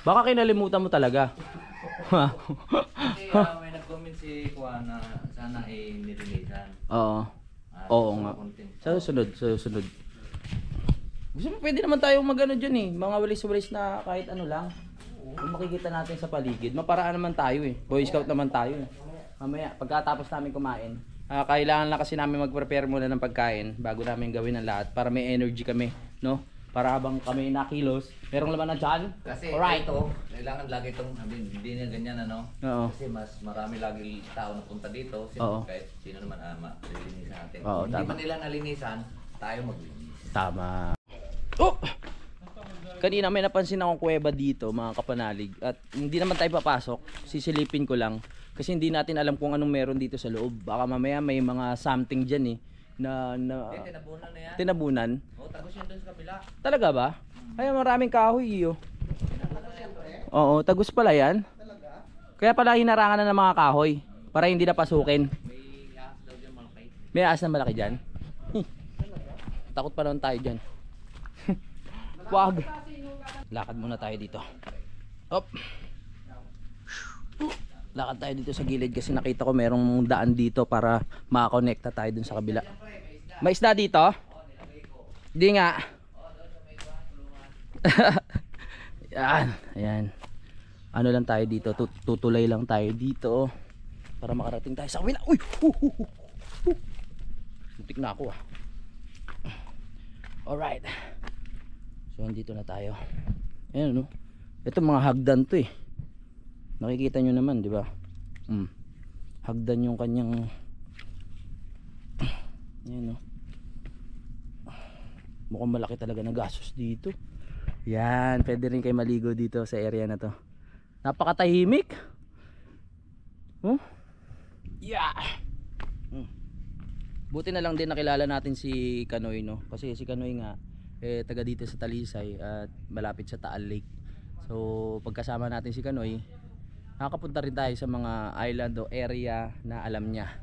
Baka kinalimutan mo talaga. Kasi may nag-comment si Juan na sana ay nilinisan. Oo. Oo nga. Sa susunod. Gusto mo, pwede naman tayong magano dyan eh. Mga walis-walis na kahit ano lang. Kung makikita natin sa paligid. Maparaan naman tayo eh. Boy Scout naman tayo eh. Mamaya, pagkatapos namin kumain, kailangan lang kasi namin mag-prepare muna ng pagkain bago namin gawin ang lahat para may energy kami, no? Para habang kami nakilos, merong laman na dyan. Kasi Alright. ito, kailangan lagi itong hindi na ganyan ano. Oo. Kasi mas marami lagi tao na punta dito. Oo. Kahit sino naman malilinisan natin. Oo, Kung hindi tama. man nila nalinisan, tayo maglinis. Tama. Oh! Kanina may napansin akong kuweba dito, mga kapanalig. At hindi naman tayo papasok. Sisilipin ko lang. Kasi hindi natin alam kung anong meron dito sa loob. Baka mamaya may mga something dyan eh. Hindi, tinabunan na yan. Tinabunan. Tagos yan doon sa kabila. Talaga ba? Ay, maraming kahoy iyo. Oo, tagus pala yan. Kaya pala hinarangan na ng mga kahoy. Para hindi na pasukin. May ahas daw dyan malaki. May aas na malaki dyan. Takot pa naman tayo dyan. Wag. Lakad muna tayo dito. Op. Lakad tayo dito sa gilid kasi nakita ko merong daan dito para makakonekta tayo dun sa kabila. May isda dito? Di nga. Yan. Ayan. Ano lang tayo dito. Tutulay lang tayo dito. Para makarating tayo sa kabila. Uy! Muntik na ako ah. Alright. So andito na tayo. Ayan no. Ito mga hagdan to eh. Nakikita nyo naman di ba? Hagdan yung kanyang. Ayan no. Mukhang malaki talaga na gastos dito. Yan. Pwede rin kayo maligo dito sa area na to. Napakatahimik. Oh? Yeah. Buti na lang din nakilala natin si Kanoy no. Kasi si Kanoy nga taga dito sa Talisay at malapit sa Taal Lake. So pagkasama natin si Kanoy, nakakapunta rin tayo sa mga island o area na alam niya,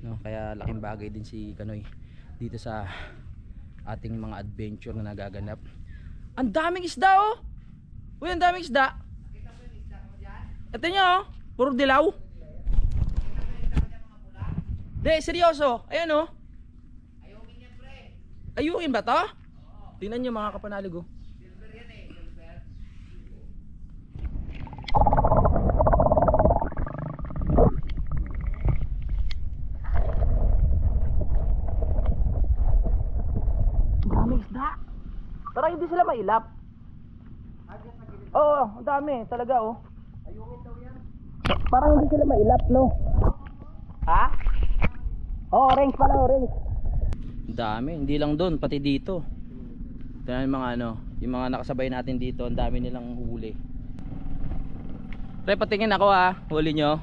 no? Kaya laking bagay din si Kanoy dito sa ating mga adventure na nagaganap. Ang daming isda oh. Uy, ang daming isda. Ito nyo oh, puro dilaw. De, seryoso. Ayan oh. Ayungin ba to? Tingnan nyo mga kapanalig oh. Daming isda. Parang hindi sila mailap. Oo, ang dami talaga oh. Parang hindi sila mailap no. Ha? Oh, orange pala, orange. Ang dami, hindi lang doon, pati dito. Tingnan yung mga ano, yung mga nakasabay natin dito, ang dami nilang huli. Pre, patingin ako ha, huli nyo.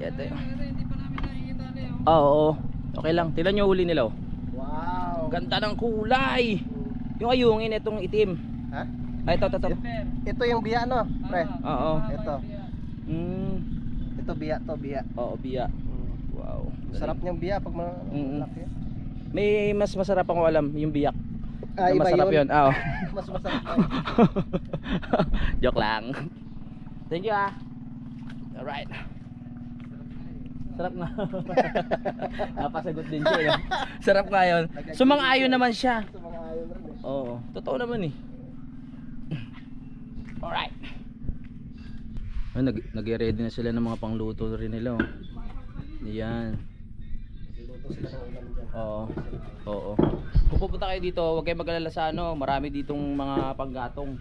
Ito yun. Hindi pa namin nakikita na yun. Oo, okay lang, tingnan nyo huli nila oh. Wow. Ganda ng kulay. Yung ayungin, itong itim. Ha? Ay, ito. Ito yung biya no, pre. Oo. Ito. Ito biya to, biya. Oo, biya. Wow. Sarap niyang biya pag malaki. May mas masarap akong alam, yung biyak. Ah, iba Masarap yun. yun. Oo. Mas masarap. Joke lang. Thank you ah. Alright. Sarap nga. Napasagot din siya. No? Sarap nga yun. Sumang-ayon naman siya. Sa mga ayaw rin eh. Oo. Totoo naman eh. Alright. Nag-ready na sila ng mga pangluto rin nila. Oh. Yan. Luto sila ng ulam dyan. Oo. Oo. Kung pupunta kayo dito, huwag kayo mag-alala sa ano. Marami ditong mga panggatong.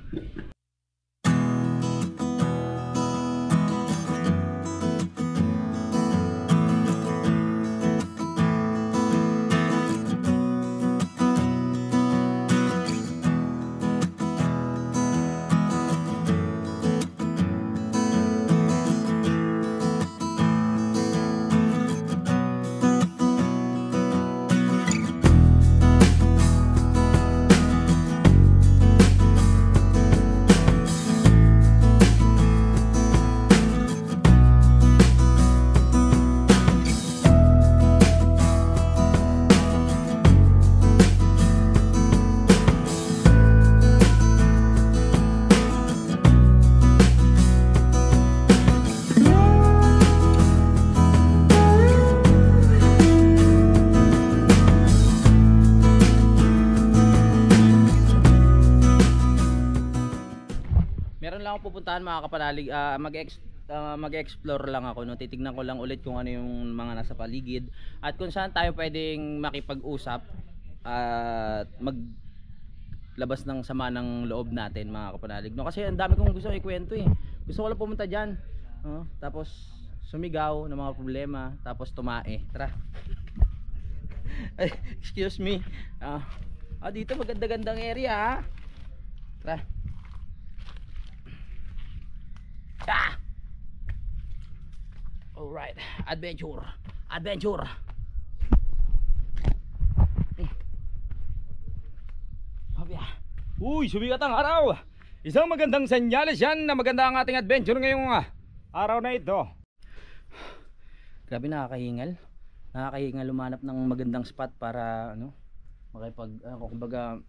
pupuntahan mga kapanalig, mag-explore lang ako, no? Titignan ko lang ulit kung ano yung mga nasa paligid at kung saan tayo pwedeng makipag-usap at maglabas ng sama ng loob natin mga kapanalig, no? Kasi ang dami kong gusto ikwento eh. Gusto ko lang pumunta dyan, tapos sumigaw ng mga problema, tapos tumae. Tara. Ay, excuse me. Dito maganda-gandang area ha. Tara. Alright, adventure. Uy, sumikat ang araw. Isang magandang senyales yan na maganda ang ating adventure ngayong araw na ito. Grabe, nakakahingal lumanap ng magandang spot para kumbaga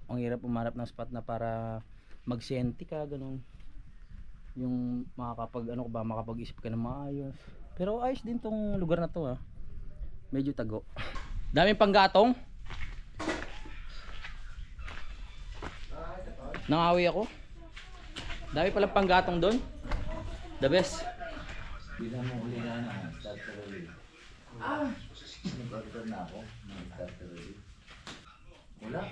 ang hirap umanap ng spot na para magsenti ka, ganun. Yung makapag-isip ka na maayos. Pero ayos din tong lugar na to medyo tago. Daming panggatong. Nangawi ako. Dami palang panggatong doon. The best. Bilang mo huli na starter ulit. Nag-order na ako ng starter ulit. Wala.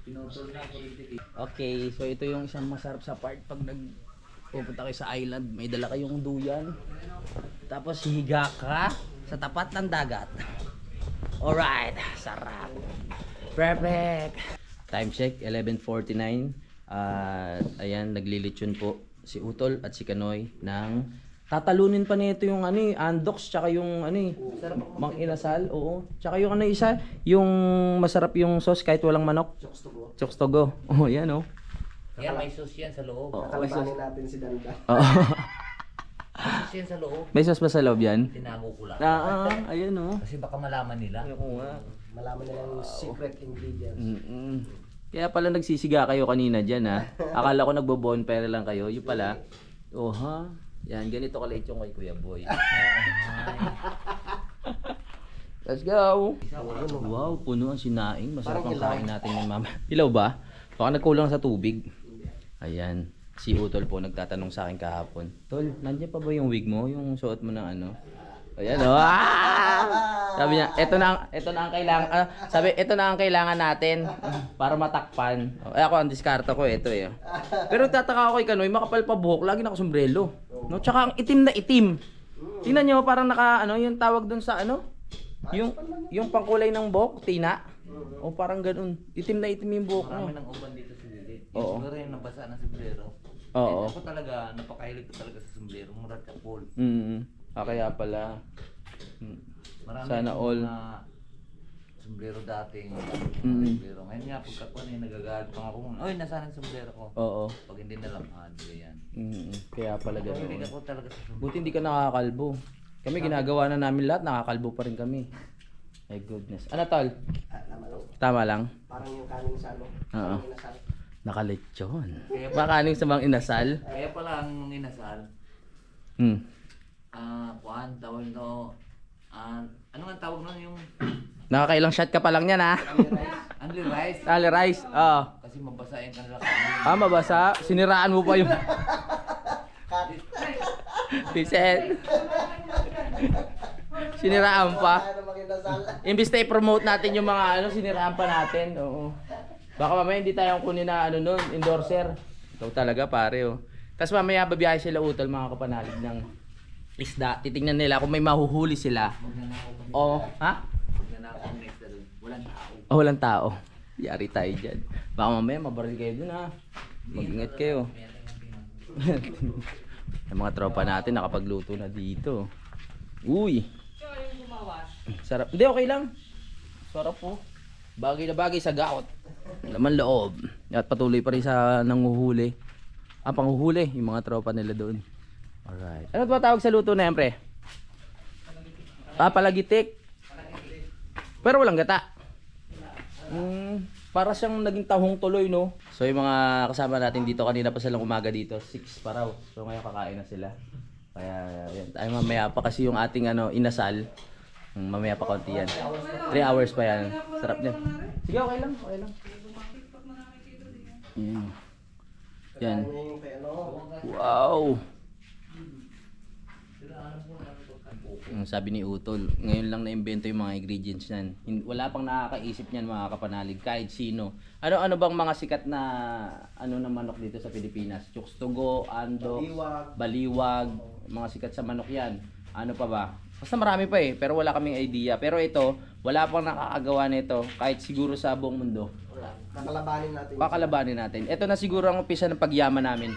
Pinutol na ako rin. Okay, so ito yung isang masarap sa part pag pupunta kayo sa island, may dala kayong duyan. Tapos higa ka sa tapat ng dagat. Alright, sarap. Perfect. Time check, 11:49. Ayan, naglilitsyon po si Utol at si Kanoy ng tatalunin pa nito yung andox tsaka yung mang inasal, oo. Tsaka yung isa, yung masarap yung sauce kahit walang manok. Chokes to go. Oh, yan oh. Yan, may sauce yan sa loob. Kakalabanin natin si Danda. Oo. Sauce yan sa loob. May sauce ba sa loob yan? Tinago ko lang. Ayan oh. Kasi baka malaman nila. Oo nga. Malaman nila yung secret ingredients. Kaya pala nagsisiga kayo kanina dyan Akala ko nagbo-bonfire lang kayo. Yung pala, yan, ganito kaliit yung kay Kuya Boy. Let's go! Wow, puno ang sinaing. Masarap ang kain natin ni Mama. Hilaw ba? Baka nagkulang sa tubig. Ayan, si Utol po nagtatanong sa akin kahapon. Tol, nandiyan pa ba yung wig mo? Yung suot mo ng Ayan Sabi niya, ito na ang kailangan. Sabi, ito na ang kailangan natin para matakpan. Ako ang diskarta ko, ito Pero tataka ako kay Kanoy, makapal pa buhok, lagi naka-sombrero. No, tsaka ang itim na itim. Tingnan niyo, parang yung tawag dun sa yung pangkulay ng buhok, tina. O parang ganoon. Itim na itim yung buhok mo. Marami ng uban dito sa gilid. Oo. Yung siguro yung nabasa ng sombrero. Oo. Ako talaga, napakahilig ko talaga sa sombrero. Murad ka, Paul. Kaya pala. Marami Sana akong all. mga sombrero dating. Sombrero. Ngayon nga, pagkakuan nagagalit pa ako. Oy, nasaan ang sombrero ko? Oo. Pag hindi nalamhan, yan. Kaya pala Hilig ganoon. ako talaga sa sombrero. Buti hindi ka nakakalbo. Kami ginagawa na namin lahat, nakakalbo pa rin kami. My goodness. Ano tol? Tama lang. Tama lang. Parang yung kanin sa Oo. kanin inasal. Nakalitsyon. Baka anong sa mga inasal? Kaya pala ang inasal, kuan, tawag no, ano nga tawag nun yung Nakakailang shot ka pa lang yan only rice? Ali rice. Kasi mabasa yung kanila kanin. Mabasa. Siniraan mo pa yung Vincent. Siniraan pa. Ano mag-inasal? Imbis na i-promote natin yung mga siniraan pa natin. Oo. Baka mamaya hindi tayong kunin na endorser. Ikaw talaga pare Tapos mamaya babiyahe sila Utol mga kapanalig ng isda. Titingnan nila kung may mahuhuli sila. Magnanakaw next na dun. Walang tao. Walang tao. Yari tayo dyan. Baka mamaya mabaril kayo dun Mag-ingat kayo. Yung mga tropa natin nakapagluto na dito. Uy. Sarap. Hindi, okay lang. Sarap po. Bagay na bagay sa gaot. Laman loob. At patuloy pa rin sa nanguhuli. Panghuhuli. Yung mga tropa nila doon. Alright. Ano ba tawag sa luto na yan, pre? Palagitik. Pero walang gata. Para siyang naging tahong tuloy, no? So yung mga kasama natin dito, kanina pa silang umaga dito. 6 pa raw. So ngayon kakain na sila. Kaya yan, tayo mamaya pa kasi yung ating inasal. Mamaya pa konti yan. 3 hours pa yan. Sarap niyan. Sige, okay lang. Okay lang. Yan. Yan. Ano yung kay ano? Wow! Sabi ni Utol, ngayon lang na-invento yung mga ingredients yan. Wala pang nakakaisip niyan mga kapanalig, kahit sino. Ano bang mga sikat na na manok dito sa Pilipinas? Chukstugo, andok, baliwag, mga sikat sa manok yan. Ano pa ba? Basta marami pa pero wala kaming idea. Pero ito, wala pang nakakagawa nito kahit siguro sa buong mundo. Wala. Kakalabanin natin. Pakalabanin natin. Ito na siguro ang umpisa ng pagyaman namin.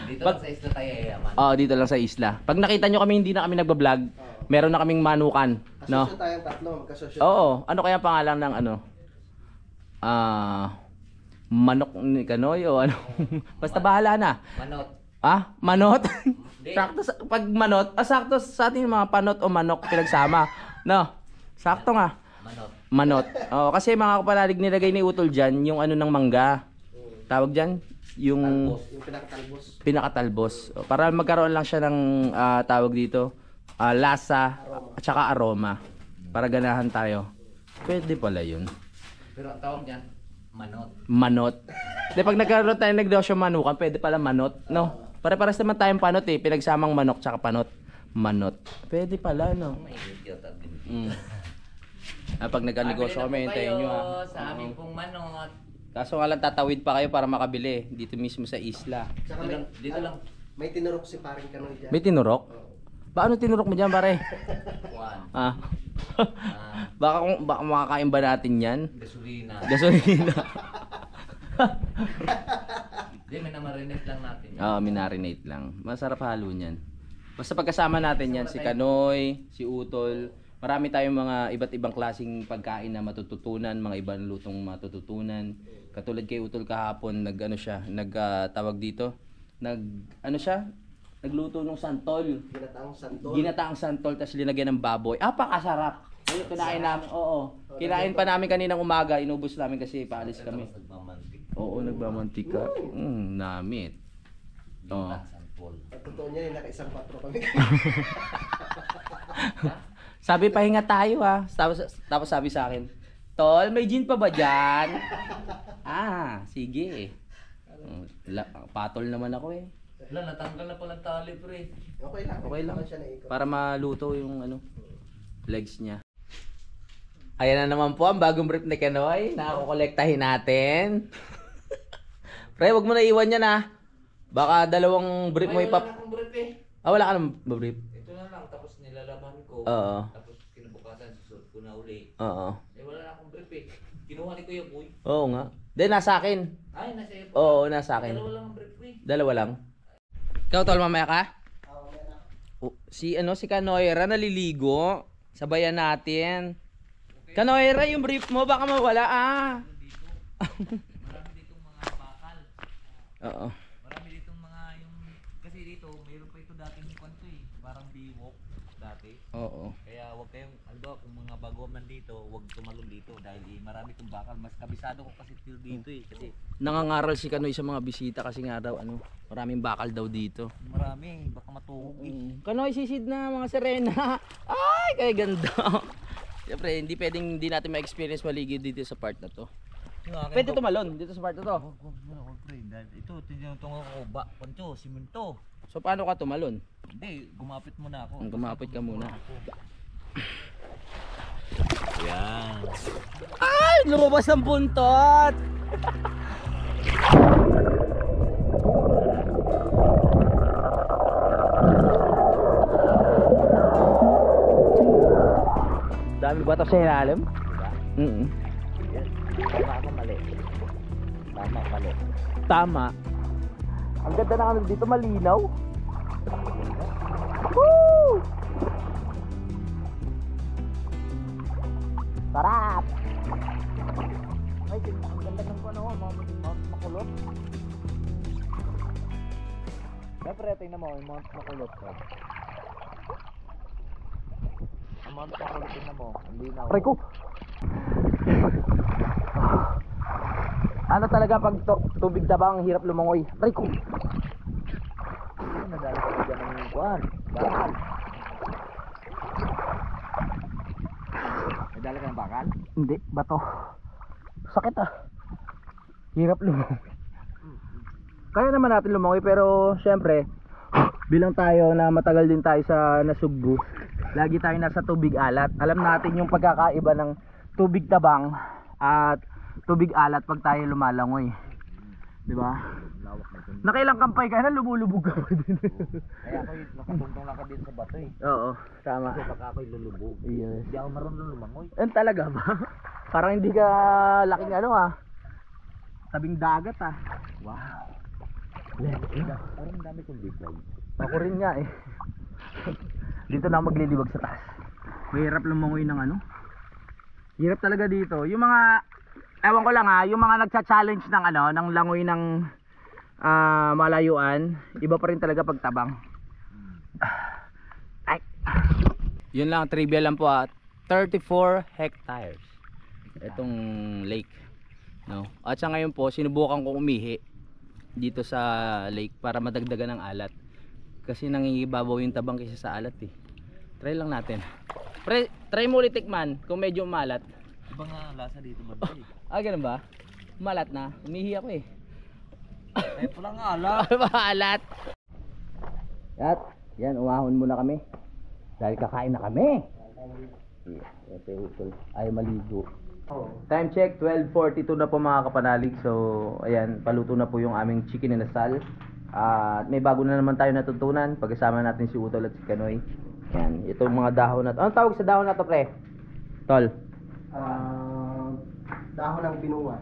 Dito lang sa isla tayo yayaman. Dito lang sa isla. Pag nakita nyo kami hindi na kami nagba-vlog, meron na kaming manukan, no? Kasosyo tayong tatlo. Magkasosyo. Oo, ano kaya pangalan ng manok ni Kanoy o ano? Basta bahala na. Manot. Manot? Sakto pag manot, sakto sa ating mga panot o manok pinagsama. No. Sakto nga. Manot. Kasi mga kapalalig nilagay ni Utol diyan yung ng mangga. Tawag diyan yung pinakatalbos. Para magkaroon lang siya ng tawag dito, lasa at saka aroma. Para ganahan tayo. Pwede pala yun. Pero ang tawag niyan, manot. Manot. Pag nagkaroon tayo negosyo manukan, pwede pala manot, no? Pare-pares naman tayong panot pinagsamang manok tsaka panot. Manot. Pwede pala, no? Pag nagka-negosyo kami, hintayin nyo Sa amin pong manot. Kaso nga lang tatawid pa kayo para makabili dito mismo sa isla. Tsaka Dito lang. may tinurok si paring Kanoy dyan. May tinurok? Paano tinurok mo dyan, pare? Juan. Baka makakain ba natin yan? Gasolina. Gasolina. Hindi, may namarinate lang natin. Minarinate lang. Masarap halo niyan. Basta pagkasama natin yan, si Kanoy, si Utol, marami tayong mga iba't ibang klaseng pagkain na matututunan, mga ibang lutong matututunan. Katulad kay Utol kahapon, tawag dito, nagluto ng santol. Ginataang santol, tapos linagyan ng baboy. Pakasarap. Kinain namin, Kinain pa namin kaninang umaga, inubos namin kasi paalis kami. Oo, nagmamantika. Namit. At totoo niya, naka-isang 4 kami. Sabi, pahinga tayo Tapos sabi sa akin, Tol, may gin pa ba dyan? Sige. Patol naman ako Wala, natanggal na palang tali, pre. Okay lang. Siya naikot. Para maluto yung legs niya. Ayan na naman po ang bagong brief ni Kanoy. Nakakolektahin natin. Pre, wag mo na iwan yan Baka 2 brief mo Wala na akong brief wala ka nang brief? Ito na lang, tapos nilalaban ko. Oo. Tapos kinabukasan, susunod ko na uli. Oo. Wala na akong brief Kinuha ni Kuya Boy. Oo nga. Nasa akin. Ay, nasa iyo po. Oo, nasa akin. Dalawa lang ang brief 2 lang. Ikaw, Tol, mamaya ka? Si Kanoyra naliligo. Sabayan natin. Kanoyra, yung brief mo baka mawala Marami ditong mga bakal. Oo. Marami ditong mga kasi dito, mayroon pa ito dating kwanto parang biwok dati. Oo. Kaya wag kayong, kung mga bago man dito, wag tumalon dito dahil marami itong bakal. Mas kabisado ko kasi feel dito kasi Nangangaral si Kanoy sa mga bisita kasi nga daw maraming bakal daw dito. marami, baka matuhog Kanoy, sisid na mga sirena. Ay, kaya ganda. Siyempre, hindi natin ma-experience maligid dito sa part na to. Pwede tumalon dito sa part na to. Ito, tinutong ako, pancho, simento. So paano ka tumalon? Hindi, gumapit muna ako. Gumapit ka muna. Yan. Ay, lumabas ang buntot. Dami bato sa ilalim. Tama ako mali. Tama. Ang ganda na dito, malinaw. Woo! Sarap. Ay, ang ganda ng makulot. Siyempre, tingnan mo, yung mount makulot ko. Ang mount makulot, tingnan mo, hindi na. Aray ko. Ano talaga pag tubig tabang hirap lumangoy. Aray ko. Nadali ko dyan ng Wan, bakal. May dala ka ng bakal? Hindi, bato. Sakit ah. Hirap lumangoy. Kaya naman natin lumangoy pero syempre bilang tayo na matagal din tayo sa nasugbu, lagi tayo nasa tubig alat. Alam natin yung pagkakaiba ng tubig tabang at tubig alat pag tayo lumalangoy. 'Di ba? Nakailang kampay ka na, lumulubog ka pa din. Kaya ako'y nakatungtong lang ka din sa bato eh. Oo, tama. Kasi baka ako'y lulubog. Yes. Hindi ako marunong lumangoy. Talaga ba? Parang hindi ka laking ano ah. Tabing dagat ah. Wow. Parang dami kong bigay. Ako rin nga eh. Dito na ako maglilibag sa taas. Mahirap lumangoy ng ano. Hirap talaga dito. Yung mga, ewan ko lang ha, yung mga nagcha-challenge ng ano, ng langoy ng malayuan, iba pa rin talaga pagtabang. Ay. Yun lang, trivia lang po ha. 34 hectares itong lake, no? At sa ngayon po, sinubukan kong umihi dito sa lake para madagdagan ng alat. Kasi nangingibabaw yung tabang kaysa sa alat eh. Try lang natin. Pre, try mo ulit tikman kung medyo malat. Iba nga lasa dito banda eh. Ganun ba? Malat na. Umihi ako eh. Ay, pulang ala. Malat. At, yan, umahon muna kami. Dahil kakain na kami. Ay, maligo. Time check, 12:42 na po mga kapanalig. So, ayan, paluto na po yung aming chicken inasal. At may bago na naman tayo natutunan. Pagkasama natin si Utol at si Kanoy. Ayan, itong mga dahon na to. Anong tawag sa dahon na to, pre? Tol? Dahon ng binunga.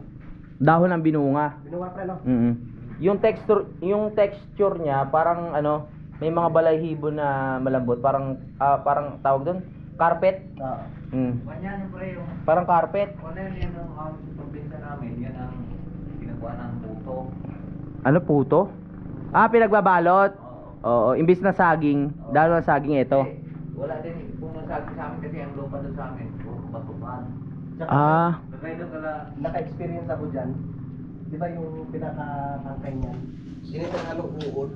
Dahon ng binunga. Binunga pre no? Yung texture niya parang ano, may mga balahibo na malambot, parang tawag doon, carpet. Ganyan yung pre yung... Parang carpet. Ano yan ang probinsya namin, yan ang ginagawa ng puto. Ano puto? Pinagbabalot. Oo, imbis na saging, dahon ng saging ito. Wala din, kung nasabi sa amin kasi ang lupa doon sa amin, batukan. Kaya doon naka-experience ako dyan. Di ba yung pinaka-tangkay niyan? Ginito ng uod.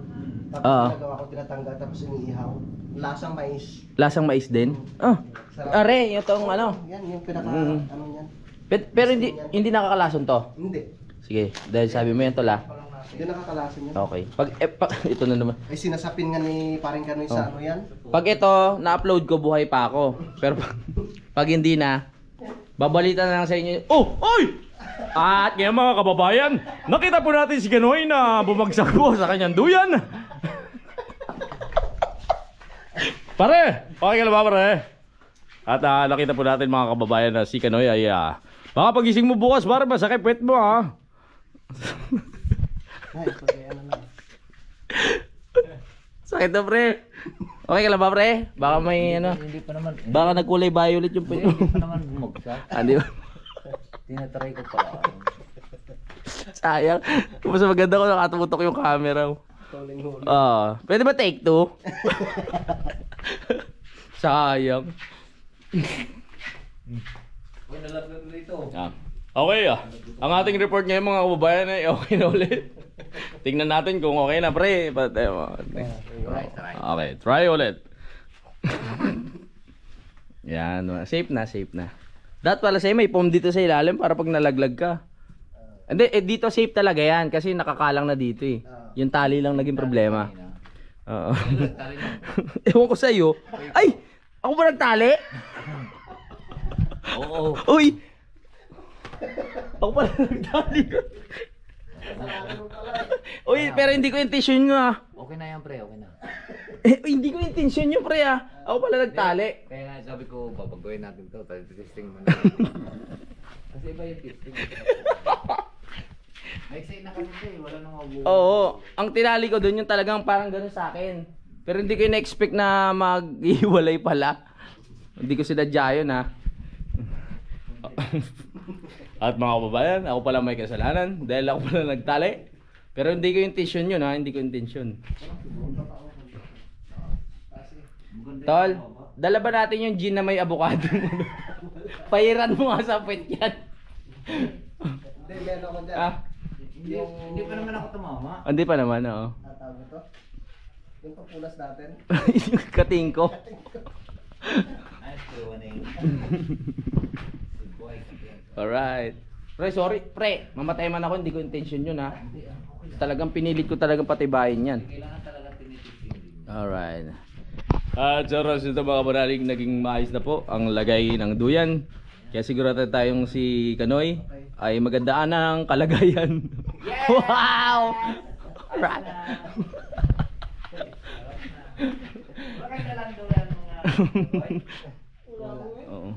Tapos ginagawa ko tinatanggal tapos iniihaw. Lasang mais. Lasang mais din? Are, itong ano. Yan yung ano niyan. Pero hindi nakakalason to. Hindi. Sige, dahil sabi mo yan tol ah. Hindi nakakalasin yan. Okay. Pag ito na naman. Ay sinasapin nga ni paring Kanoy sa ano yan. Pag ito, na-upload ko, buhay pa ako. Pero pag hindi na, babalitan na lang sa inyo. Oh! Oy! At ngayon mga kababayan, nakita po natin si Kanoy na bumagsak po sa kanyang duyan. Pare! Okay ka na ba pare? At nakita po natin mga kababayan na si Kanoy ay baka pagising mo bukas pare, masakit puwet mo ha. Ay, pag ano lang. Sakit na pre. Okay ka lang ba pre? Baka may ano. Hindi pa naman, Baka nagkulay violet yung puwet mo. hindi pa naman bumagsak. Hindi ba? Tinatry ko pala. Sayang. Mas maganda ko nakatutok yung camera. Pwede ba take 2? Sayang. Uy, nalaglag dito. Okay ang ating report ngayon mga kababayan ay okay na ulit. Tingnan natin kung okay na pre. Okay, try ulit. Yan, safe na, safe na. Dapat pala sa'yo may foam dito sa ilalim para pag nalaglag ka. Hindi, dito safe talaga yan kasi nakakalang na dito eh. Yung tali lang naging problema. Oo. Ewan ko sa'yo. Ay! Ako ba nagtali? Oo. Uy! Ako pala nagtali ko. Uy, pero hindi ko intention nyo ah. Okay na yan pre, okay na. Hindi ko intention nyo pre ah. Ako pala nagtali. Kaya nga sabi ko, babagoyin natin to, testing mo na. Kasi iba yung testing. May na kasi wala nang mabuo. Oo, ang tinali ko doon yung talagang parang gano'n sa akin. Pero hindi ko na-expect na mag-iwalay pala. Hindi ko sinadya yun ha. At mga kababayan, ako pala may kasalanan dahil ako pala nagtali. Pero hindi ko intention yun ha, hindi ko intention. Tol, dala ba natin yung gin na may avocado? Pairan mo nga sa puwet yan. Hindi, meron ako dyan. Hindi pa naman ako tumama. Hindi pa naman, oo. Tatawag ito. Yung papunas natin. Yung katingko. Alright. Pre, sorry. Pre, mamatay man ako. Hindi ko intention yun ha. Talagang pinilit ko talagang patibayin yan. Alright. At sa oras nito mga manalig, naging maayos na po ang lagay ng duyan. Kaya sigurado tayong si Kanoy ay magandaan ng kalagayan. Wow! Alright. Oo.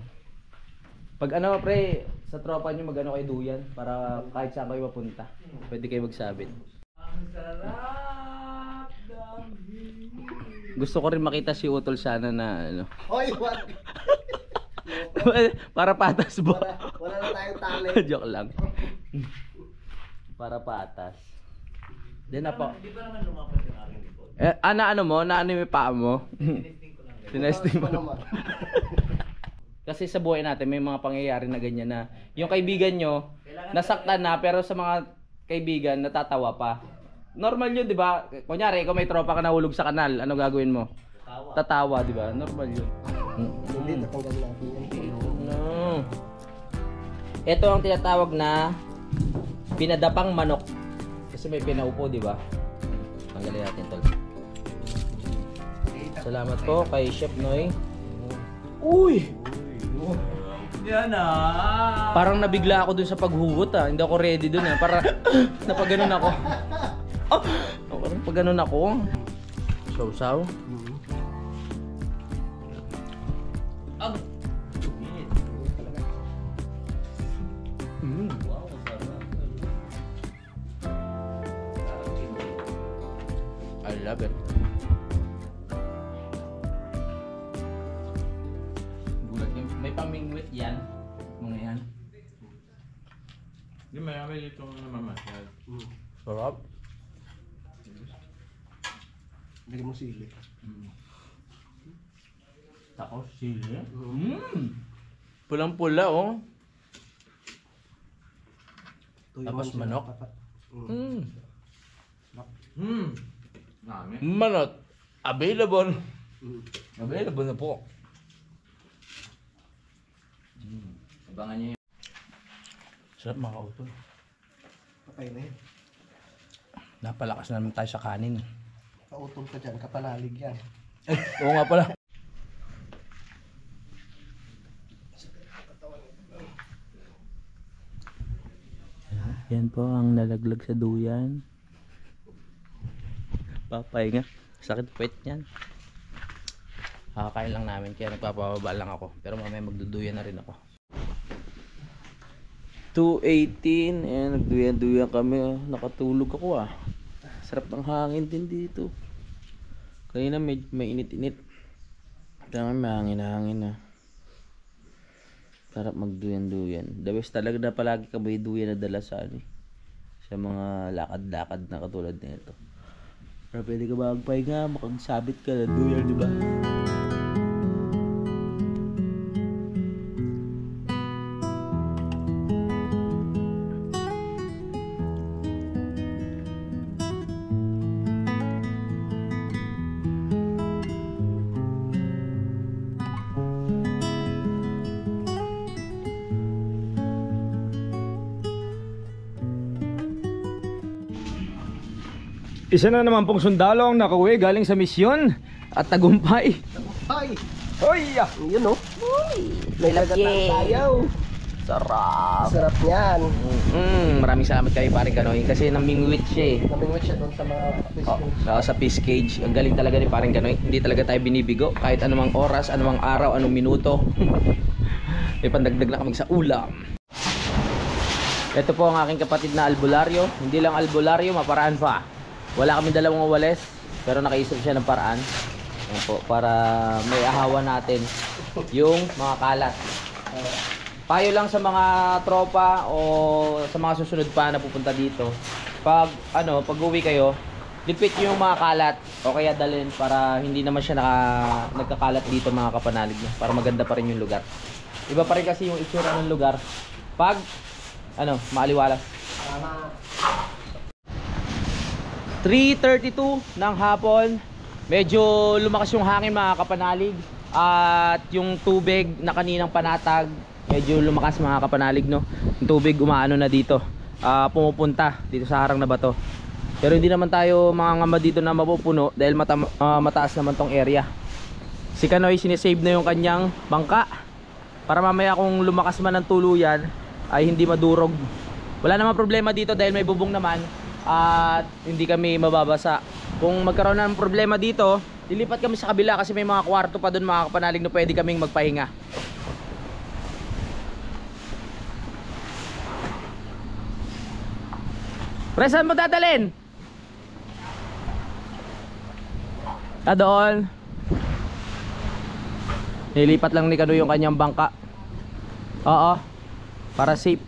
Pag ano pre, sa tropa nyo mag-ano kayo duyan para kahit saan kayo mapunta. Pwede kayo magsabit. Gusto ko rin makita si Utol sana na ano. Hoy, what? Para patas ba? Wala na tayong talent. Joke lang. Para patas. Then po. Di ba naman lumapat yung aking likod? Ano mo? Ano yung paa mo? Tinesting ko lang. Tinesting mo. naman. Kasi sa buhay natin may mga pangyayari na ganyan na yung kaibigan nyo nasaktan na pero sa mga kaibigan natatawa pa. Normal yun, di ba? Kunyari, ikaw may tropa ka nahulog sa kanal, ano gagawin mo? Tatawa, di ba? Normal yun. Hindi, natanggal natin yan. No. Ito ang tinatawag na pinadapang manok. Kasi may pinaupo, di ba? Tanggalin natin tol. Salamat po kay Chef Noy. Uy! Yan ah! Parang nabigla ako dun sa paghugot ah. Hindi ako ready dun ah. Para napaganon ako. Oh! Parang paganon ako. Sausaw. Ang! Wow, sarap. I love it. Gulat yung may pamingwit yan. Mga yan. Hindi, marami dito namamasyal. Sarap. Bili mo sili. Tapos sili. Pulang-pula oh. Tapos manok. Nami. Manok. Available. Available na po. Abangan niyo yung... Sarap mga kautol. Patay na yun. Napalakas na naman tayo sa kanin. Kautol ka dyan, kapanalig yan. Ay, oo nga pala. Yan po ang nalaglag sa duyan. Papay nga. Sakit puwet yan. Kakakain lang namin kaya nagpapababa lang ako. Pero mamaya magduduyan na rin ako. 2:18 and nagduyan-duyan kami. Nakatulog ako ah. Sarap ng hangin din dito. Kanina may init-init. Kaya may hangin-hangin na. Sarap magduyan-duyan. The best talaga na palagi ka may duyan na dala sa ano, sa mga lakad-lakad na katulad nito. Pero pwede ka magpahinga, makagsabit ka na duyan, di ba? Isa na naman pong sundalo ang nakauwi galing sa misyon at tagumpay. Ay! Hoy! Yun o. May lagatang sayaw. Sarap! Sarap yan. Maraming salamat kayo paring Kanoy kasi namingwit siya eh. Namingwit siya doon sa mga Oh, sa fish cage. Ang galing talaga ni paring Kanoy. Hindi talaga tayo binibigo kahit anumang oras, anumang araw, anong minuto. May pandagdag na kami sa ulam. Ito po ang aking kapatid na albularyo. Hindi lang albularyo, maparaan pa. Wala kami dalawang wales, pero nakaisip siya ng paraan. Ayan po, para may ahawan natin yung mga kalat. Payo lang sa mga tropa o sa mga susunod pa na pupunta dito. Pag uwi kayo, lipit yung mga kalat o kaya dalhin para hindi naman siya nagkakalat dito mga kapanalig niya, para maganda pa rin yung lugar. Iba pa rin kasi yung itsura ng lugar pag maaliwalas. 3:32 ng hapon. Medyo lumakas yung hangin mga kapanalig. At yung tubig na kaninang panatag, medyo lumakas mga kapanalig, no? Yung tubig umaano na dito, pumupunta dito sa harang na bato. Pero hindi naman tayo mangangamba dito na mapupuno dahil mataas naman tong area. Si Kanoy sinisave na yung kanyang bangka para mamaya kung lumakas man ng tuluyan ay hindi madurog. Wala namang problema dito dahil may bubong naman at hindi kami mababasa. Kung magkaroon ng problema dito, lilipat kami sa kabila kasi may mga kwarto pa doon mga kapanalig na pwede kaming magpahinga. Pre, saan mo dadalhin? Doon. Nilipat lang ni Kano yung kanyang bangka. Oo, para safe.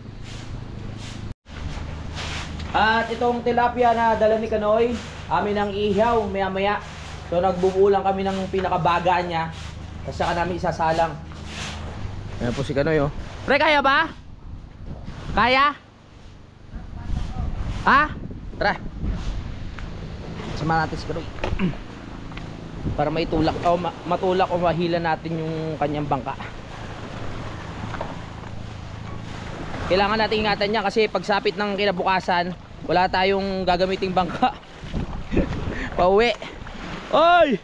At itong tilapia na dala ni Kanoy, amin ang ihaw maya maya. So nagbubuo lang kami ng pinakabaga niya, kasi saka namin isasalang. Ayan po si Kanoy, oh. Pre, kaya ba? Kaya? Ha? Tara. Sama natin si Kanoy para maitulak o matulak o mahila natin yung kanyang bangka. Kailangan natin ingatan niya kasi pagsapit ng kinabukasan wala tayong gagamiting bangka. Pauwi. Oy!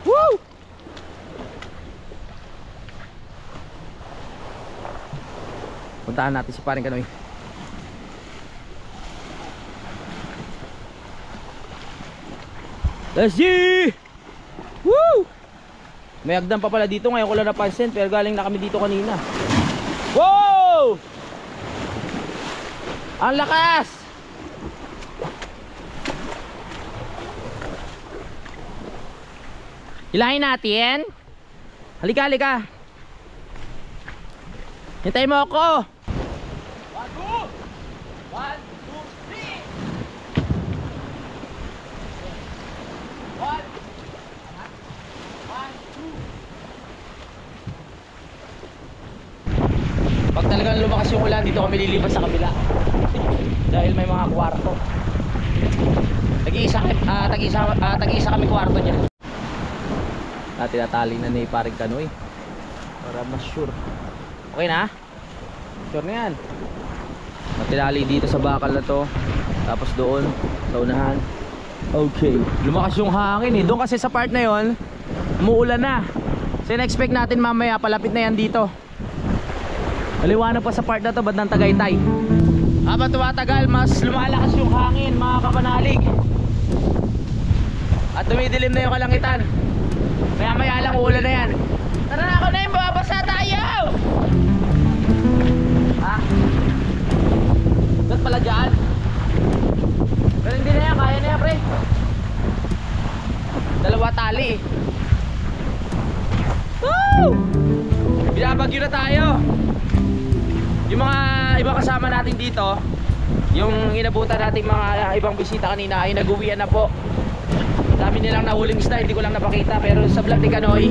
Woo! Puntahan natin si paring Kanoy. Let's see! Woo! May agdan pa pala dito, ngayon ko lang napansin, pero galing na kami dito kanina. Wow! Ang lakas! Hilahin natin. Halika, halika. Hintayin mo ako. 1, 2, 3. Pag talagang lumakas yung ulan, dito kami lilipat sa kabila. Dahil may mga kwarto. Tag-iisa kami kwarto niya. Tinatali na ni paring Kanoy para mas sure. Okay na? Sure na yan. Matinali dito sa bakal na to, tapos doon sa unahan. Okay, lumakas yung hangin eh. Doon kasi sa part na yon umuulan na. So na-expect natin mamaya palapit na yan dito. Maliwanag pa sa part na to, bandang Tagaytay. Habang tumatagal, mas lumalakas yung hangin mga kapanalig. At dumidilim na yung kalangitan. Maya maya lang uulan na yan. Tara na, ako na yung babasa tayo! Ha? Ba't pala dyan? Pero hindi na yan, kaya na yan pre. Dalawa tali. Woo! Binabagyo na tayo. Yung mga ibang kasama natin dito, yung inabutan natin mga ibang bisita kanina ay nag-uwian na po. Dami nilang nahuling isda, hindi ko lang napakita, pero sa vlog ni Kanoy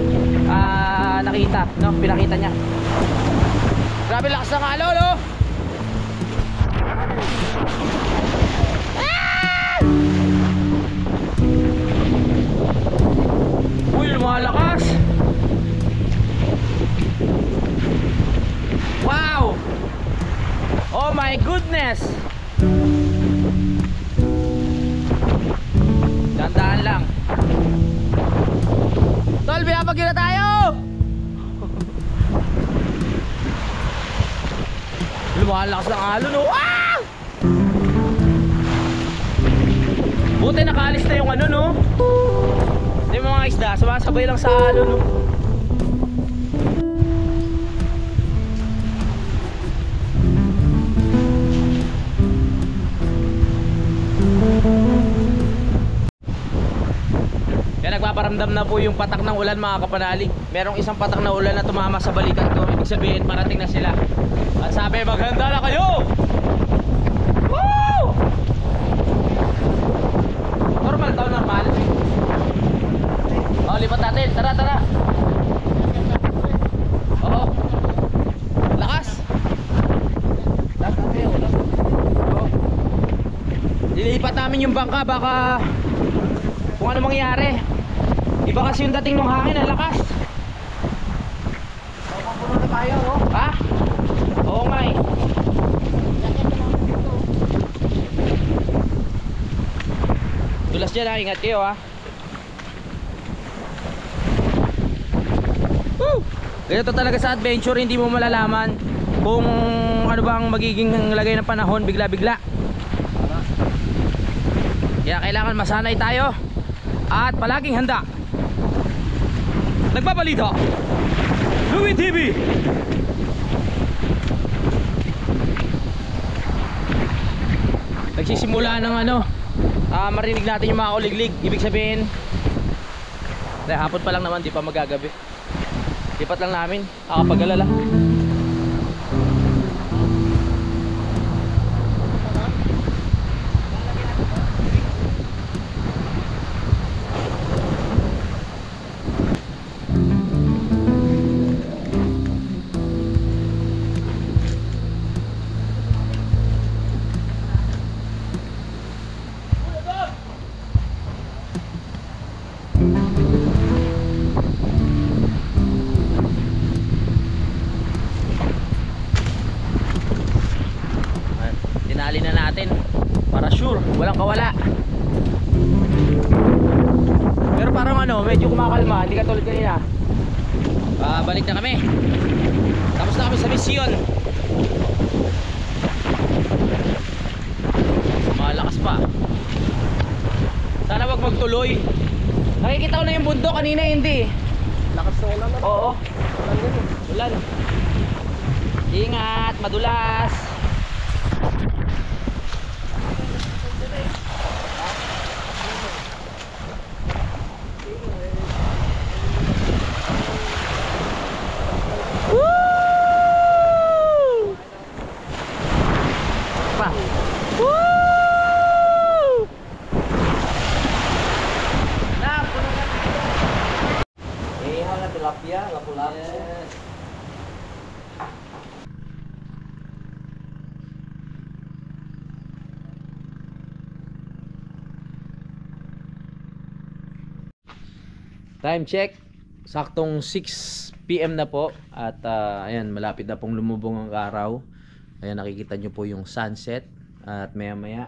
nakita, no? Pinakita niya. Grabe lakas ng halo, no? Ah! Uy, lumalakas. Wow! Oh my goodness! Dandaan lang. Tol, binabagyo na tayo! Lumalakas ng alon, no? Ah! Buti nakaalis na yung ano, no? Yung mga isda, sumasabay lang sa alon, no? Nagpaparamdam na po yung patak ng ulan mga kapanalig. Merong isang patak na ulan na tumama sa balikat ko. Ibig sabihin parating na sila. At sabi, maghanda na kayo! Woo! Normal to, normal. O, lipat natin. Tara, tara. Oo. Lakas. Lakas natin. Lilipat namin namin yung bangka, baka kung ano mangyari. Iba kasi yung dating ng hangin, ang lakas. Puno na tayo, no? Ha? Oo nga eh. Tulas dyan ha, ingat kayo ha. Woo! Ganito talaga sa adventure, hindi mo malalaman kung ano bang magiging lagay ng panahon bigla-bigla. Kaya kailangan masanay tayo at palaging handa. Nagbabalita, Louie TV. Nagsisimula ng marinig natin yung mga kuliglig. Ibig sabihin, hapon pa lang naman, di pa magagabi. Lipat lang namin, nakapag-alala. Tinali na natin para sure, walang kawala. Pero parang medyo kumakalma, hindi katulad kanina. Balik na kami. Tapos na kami sa misyon. Malakas pa. Sana wag magtuloy. Nakikita ko na yung bundok, kanina hindi. Lakas na ulan na. Oo, Ulan din eh. ulan. Ingat, madulas. Pa. na tilapia, lapu-lapu. Time check, saktong 6 PM na po. At ayan, malapit na pong lumubog ang araw. Ayan, nakikita nyo po yung sunset. At maya maya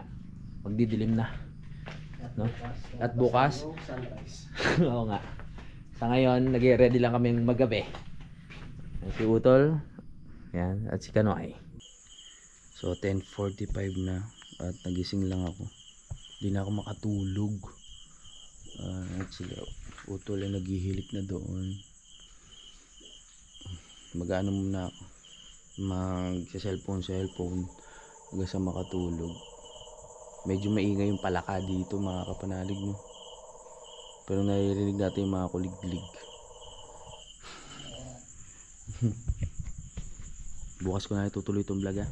magdidilim na, no? At bukas Sunrise. oo nga. Sa ngayon, nag-ready lang kaming maggabi. Si Utol, yan, at si Kanoy. So 10:45 na at nagising lang ako. Hindi na ako makatulog. At sila Utol ay naghihilik na doon. Mag-ano muna ako, mag-cellphone hanggang sa makatulog. Medyo maingay yung palaka dito, mga kapanalig, no? Pero naririnig natin yung mga kuliglig. Bukas ko na itutuloy itong vlog, ha?